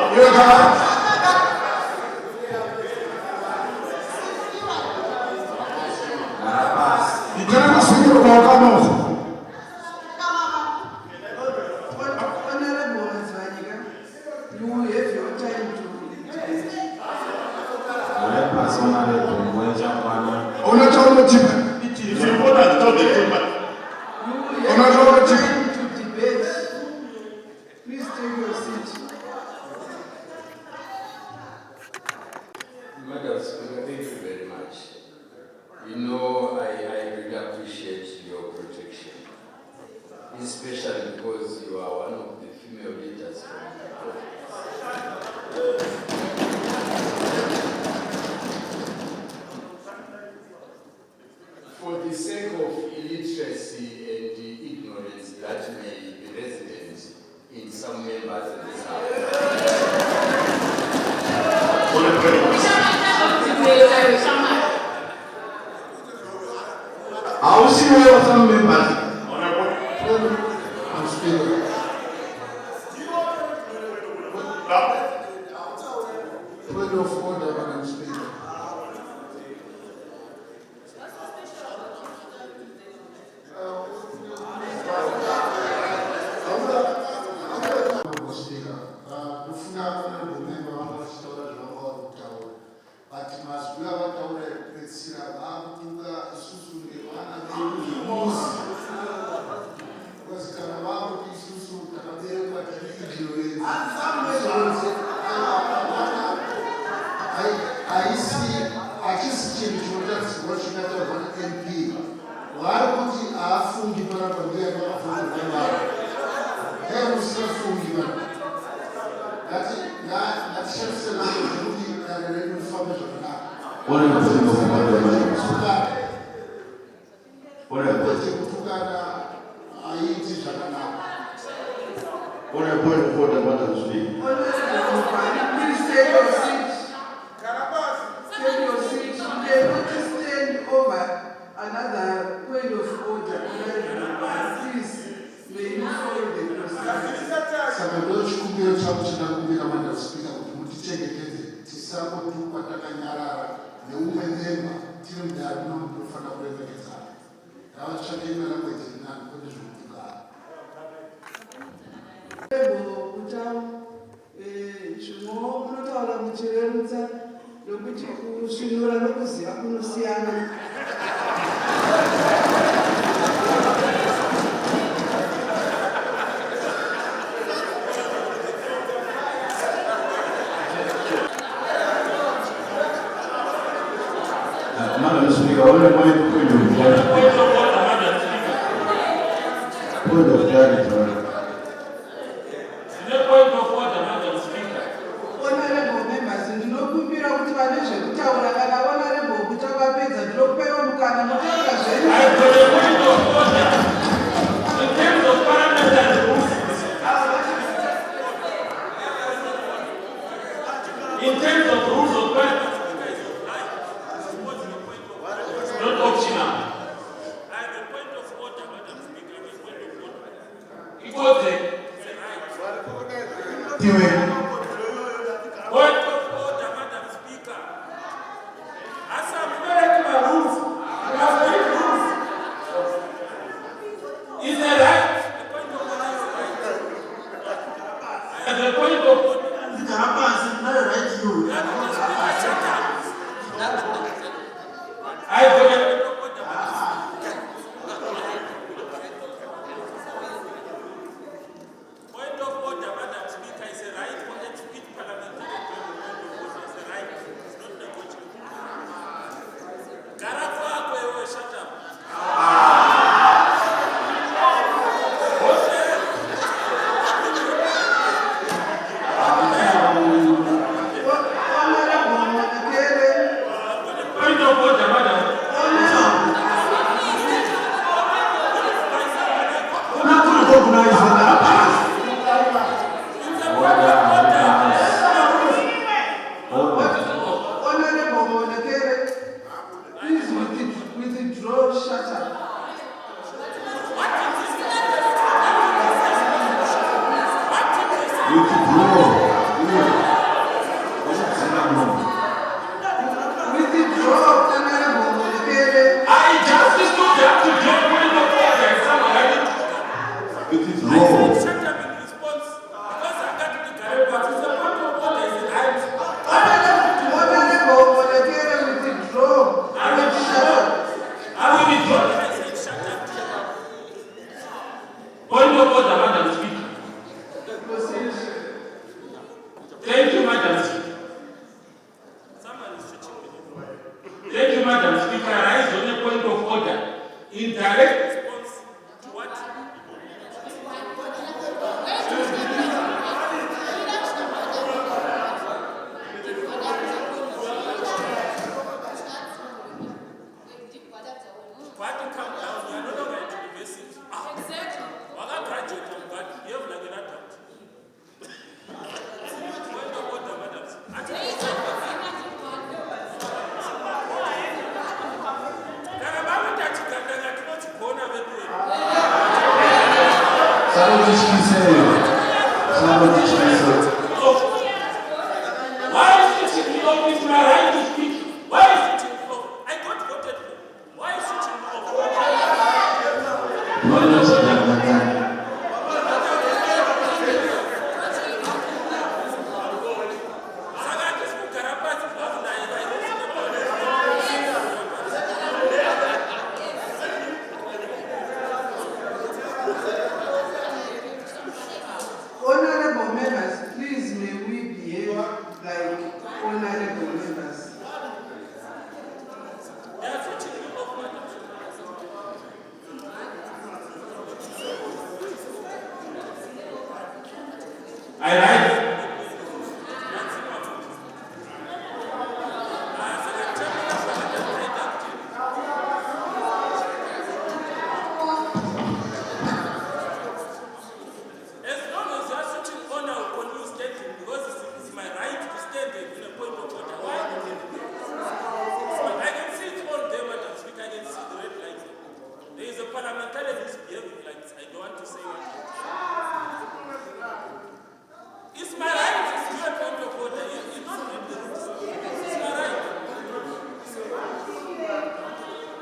I rise.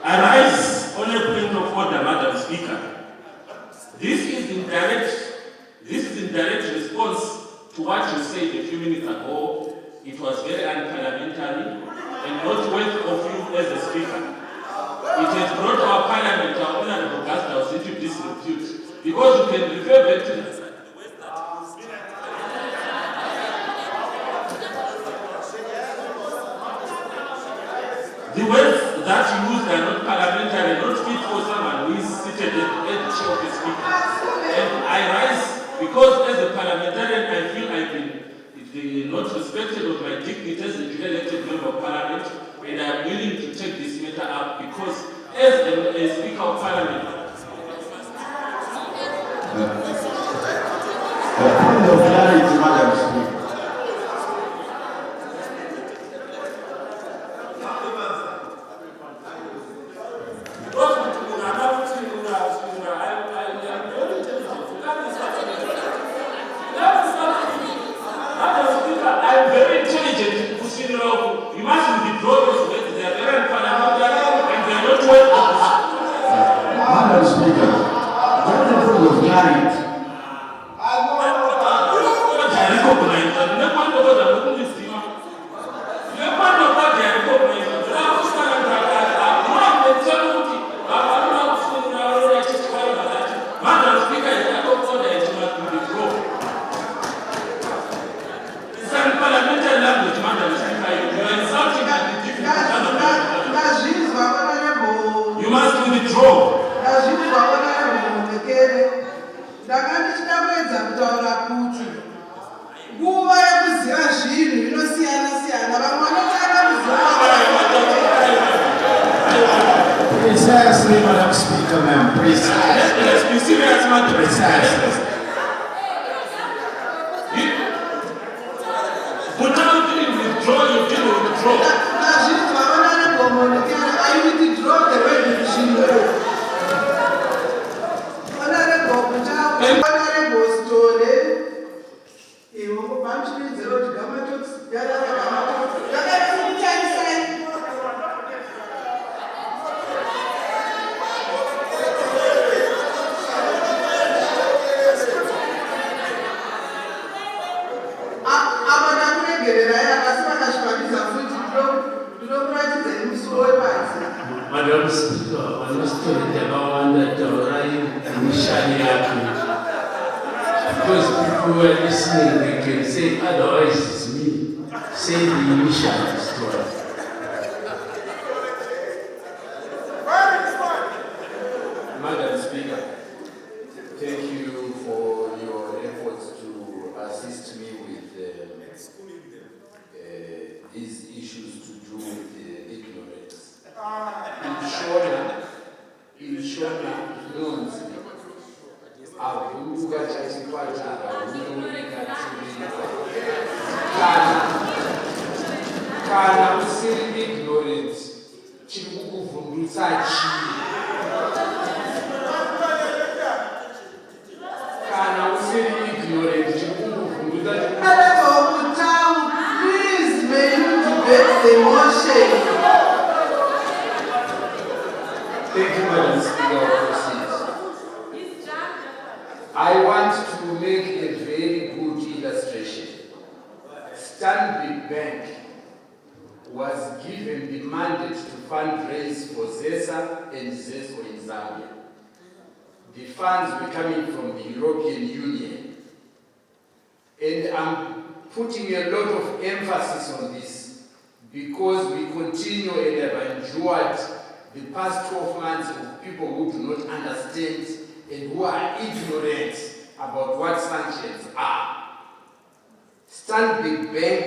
I rise on a point of order, Madam Speaker. This is in direct response to what you said a few minutes ago. It was very unparliamentary and not worthy of you as a speaker. It has brought our parliament, our honorable guest house, into disrepute because you can refer back to the words that you used are not parliamentary, not fit for someone who is seated at the chair of the speaker. And I rise because as a parliamentarian, I feel I've been not respected of my dignity as a duly elected member of parliament, and I'm willing to take this matter up because as a speaker of parliament, the point of clarity, Madam Speaker. I'm very intelligent. You must withdraw those words. They are very unparliamentary and they are not welcome. Madam Speaker, that's the point of clarity. You must withdraw. Precisely, Madam Speaker, ma'am. Precisely. Let's be serious, Madam. Precisely. Without doing withdraw, you did withdraw. Madam Speaker, understood about that initially happened. Because people were listening, they can say, otherwise it's me. Say the initial story. Madam Speaker, thank you for your efforts to assist me with these issues to do with ignorance. In Shona, loans avunduka chachipatara unooneka kana usiri ignorant chiri kukuvhundutsa chii kana usiri ignorant chiri kukuvhundutsa please may you debate the motion. Thank you, Madam Speaker. I want to make a very good illustration. Stanbic Bank was given the mandate to fundraise for ZESA and ZESCO in Zambia. The funds were coming from the European Union. And I'm putting a lot of emphasis on this because we continue and have enjoyed the past 12 months of people who do not understand and who are ignorant about what sanctions are. Stanbic Bank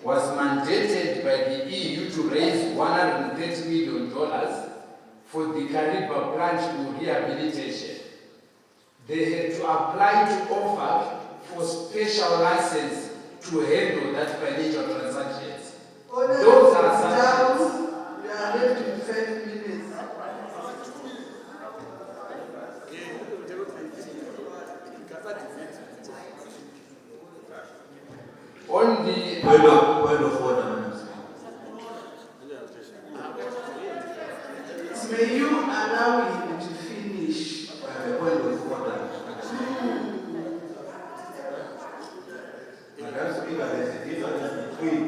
was mandated by the EU to raise $130 million for the Kariba branch rehabilitation. They had to apply to offer for special license to handle that financial transactions. Those are sanctions. We are left with 5 minutes. On the point of order, Madam Speaker. May you allow him to finish? Point of order. Madam Speaker, there is a difference between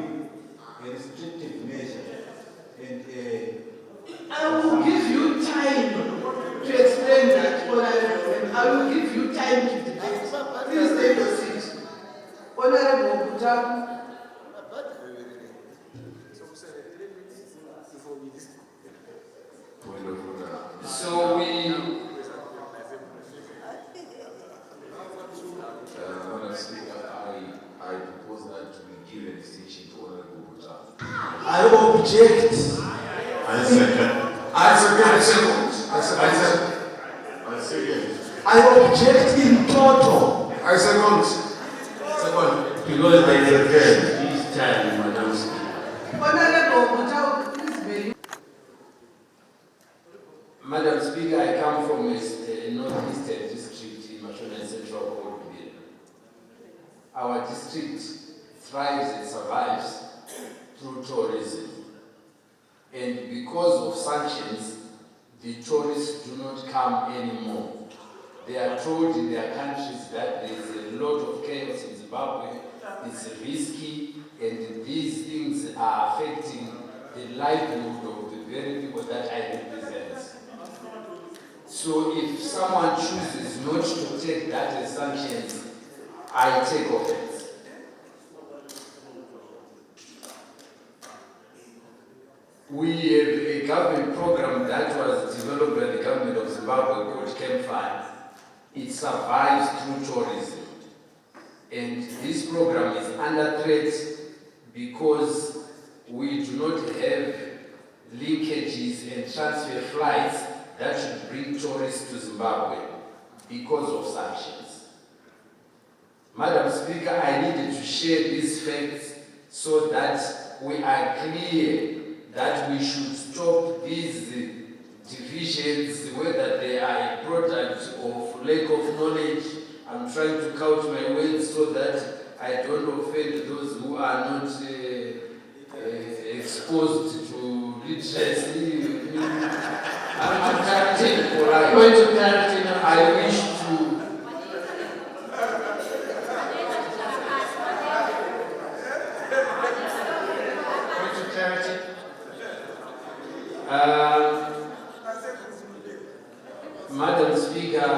a restrictive measure and a... I will give you time to explain that, Honorable. I will give you time to debate. Please take a seat. Honorable Butamu. So Madam Speaker, I propose that we give an extension to Honorable Butamu. I object. I second. I object in total. I second. Because there is this time, Madam Speaker. Honorable Butamu, please may you. Madam Speaker, I come from a northeastern district in Mashona and Central Cold. Our district thrives and survives through tourism. And because of sanctions, the tourists do not come anymore. They are told in their countries that there is a lot of chaos in Zimbabwe, it's risky, and these things are affecting the livelihood of the very people that I represent. So if someone chooses not to take that as sanctions, I take offense. We have a government program that was developed by the government of Zimbabwe called Camp Fund. It survives through tourism. And this program is under threat because we do not have linkages and transfer flights that should bring tourists to Zimbabwe because of sanctions. Madam Speaker, I needed to share these facts so that we are clear that we should stop these divisions, whether they are a product of lack of knowledge. I'm trying to count my words so that I don't offend those who are not exposed to literacy. I'm character polite. Going to clarity now. I wish to. Going to clarity. Madam Speaker,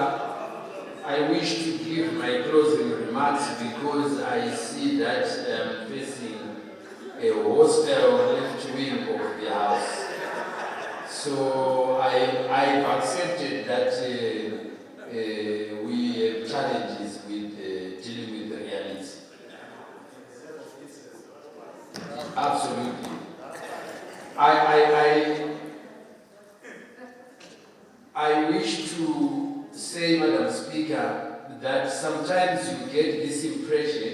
I wish to give my closing remarks because I see that I'm facing a hostile left wing of the House. So I've accepted that we have challenges with dealing with the reality. Absolutely. I wish to say, Madam Speaker, that sometimes you get this impression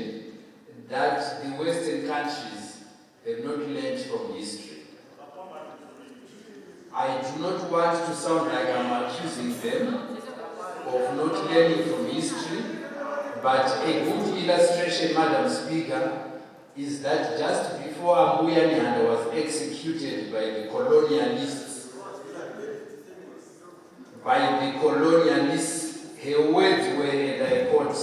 that the Western countries have not learned from history. I do not want to sound like I'm accusing them of not learning from history, but a good illustration, Madam Speaker, is that just before Ambuya Nyanda was executed by the colonialists, her words were, and I quote,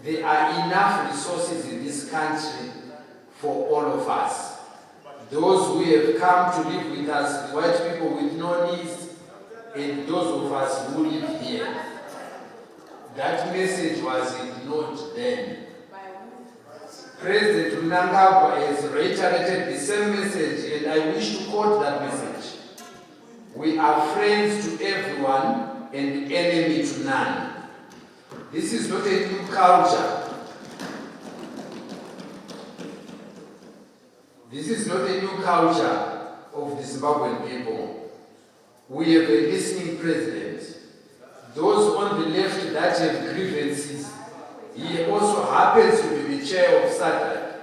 "There are enough resources in this country for all of us. Those who have come to live with us, the white people with no needs, and those of us who live here." That message was ignored then. President Mnangagwa has reiterated the same message, and I wish to quote that message. "We are friends to everyone and enemy to none." This is not a new culture. This is not a new culture of the Zimbabwean people. We have a listening president. Those on the left that have grievances, he also happens to be the chair of SADC.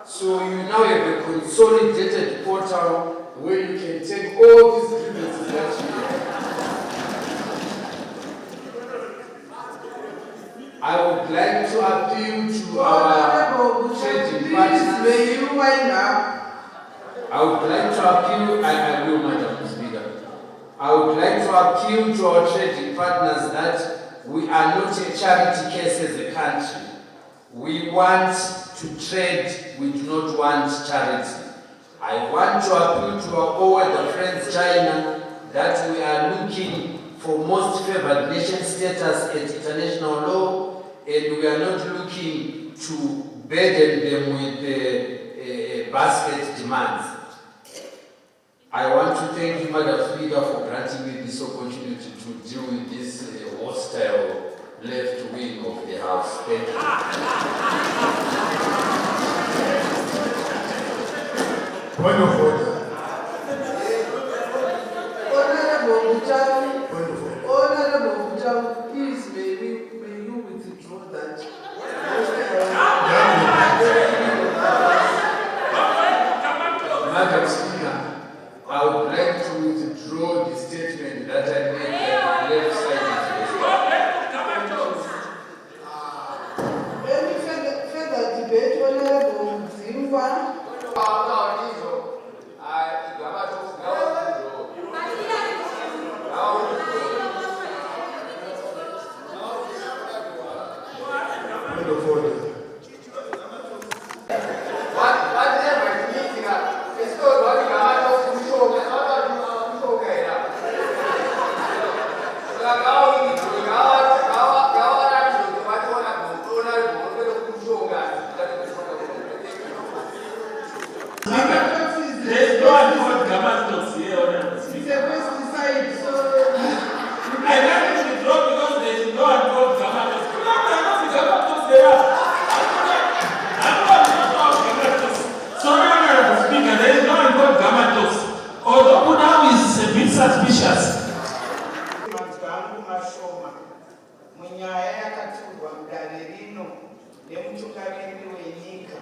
So you now have a consolidated portal where you can take all these grievances that you have. I would like to appeal to our trading partners. May you wind up? I would like to appeal, I will, Madam Speaker. I would like to appeal to our trading partners that we are not a charity case as a country. We want to trade, we do not want charity. I want to appeal to our old friends China that we are looking for most favored nation status at international law, and we are not looking to burden them with basket demands. I want to thank you, Madam Speaker, for granting me this opportunity to deal with this hostile left wing of the House. Thank you. Point of order. Honorable Mutamu, please may you withdraw that. Madam Speaker, I would like to withdraw the statement that I made at the left side. Any further debate, Honorable Zimba? There's no one called Gamatos here, Honorable Speaker. I can't withdraw because there's no one called Gamatos. Gamatos there are. So, Honorable Speaker, there is no one called Gamatos. Although Punam is a bit suspicious. Munyaya yakaturwa mudare rino nemutungamiriri wenyika.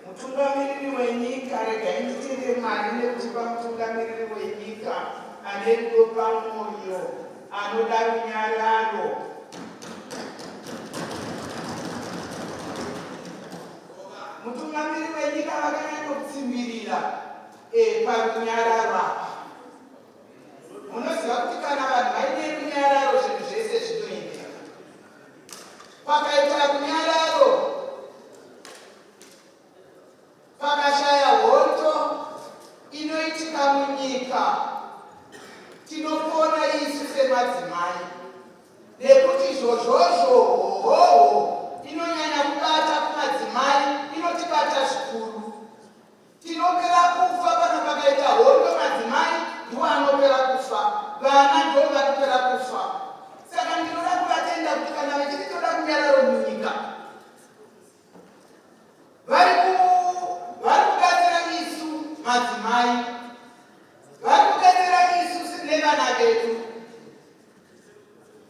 Mutungamiriri wenyika rega inditire mari nekutipa mutungamiriri wenyika ane rudo pamwoyo, anoda runyararo. Mutungamiriri wenyika vakanyanya kutsimbirira parunyararo apa. Munoziva kuti kana vanhu vaine runyararo zvinhu zvese zvinoendeka. Pakaita runyararo, pakashaya hondo inoitika munyika, tinopona isu semadzimai. Nekuti izvozvozvo hoho inonyanya kubata kumadzimai, inotibata zvikuru. Tinopera kufa kana pakaita hondo, madzimai ndiwo anopera kufa, vana ndiwo vanopera kufa. Saka ndinoda kuvatenda kuti kana vachitoda kunyararo munyika, vari kugadzira isu madzimai, vari kugadzira isu nevana vedu.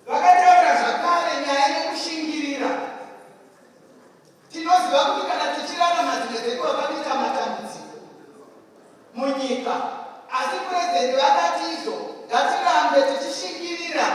Vakataura zvakare nyaya yekushingirira. Tinoziva kuti kana tichirarama madzimai vakaita matambudziko munyika, asi purezidenti vakati izvo ngatirambe tichishingirira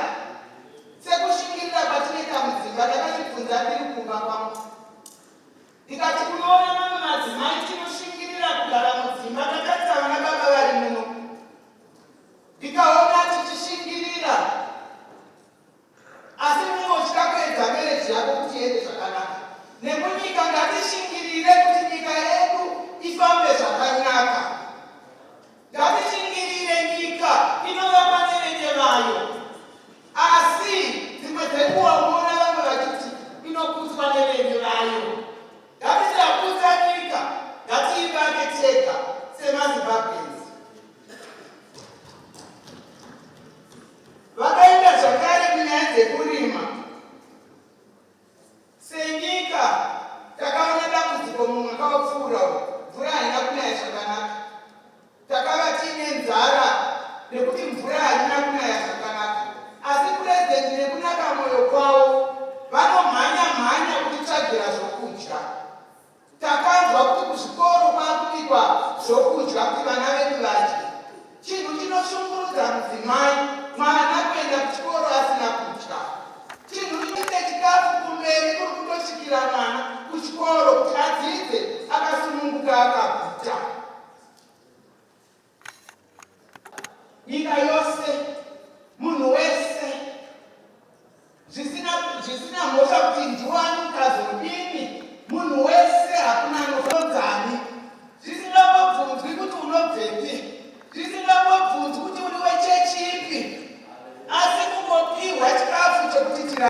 inoshongorudza kuti mai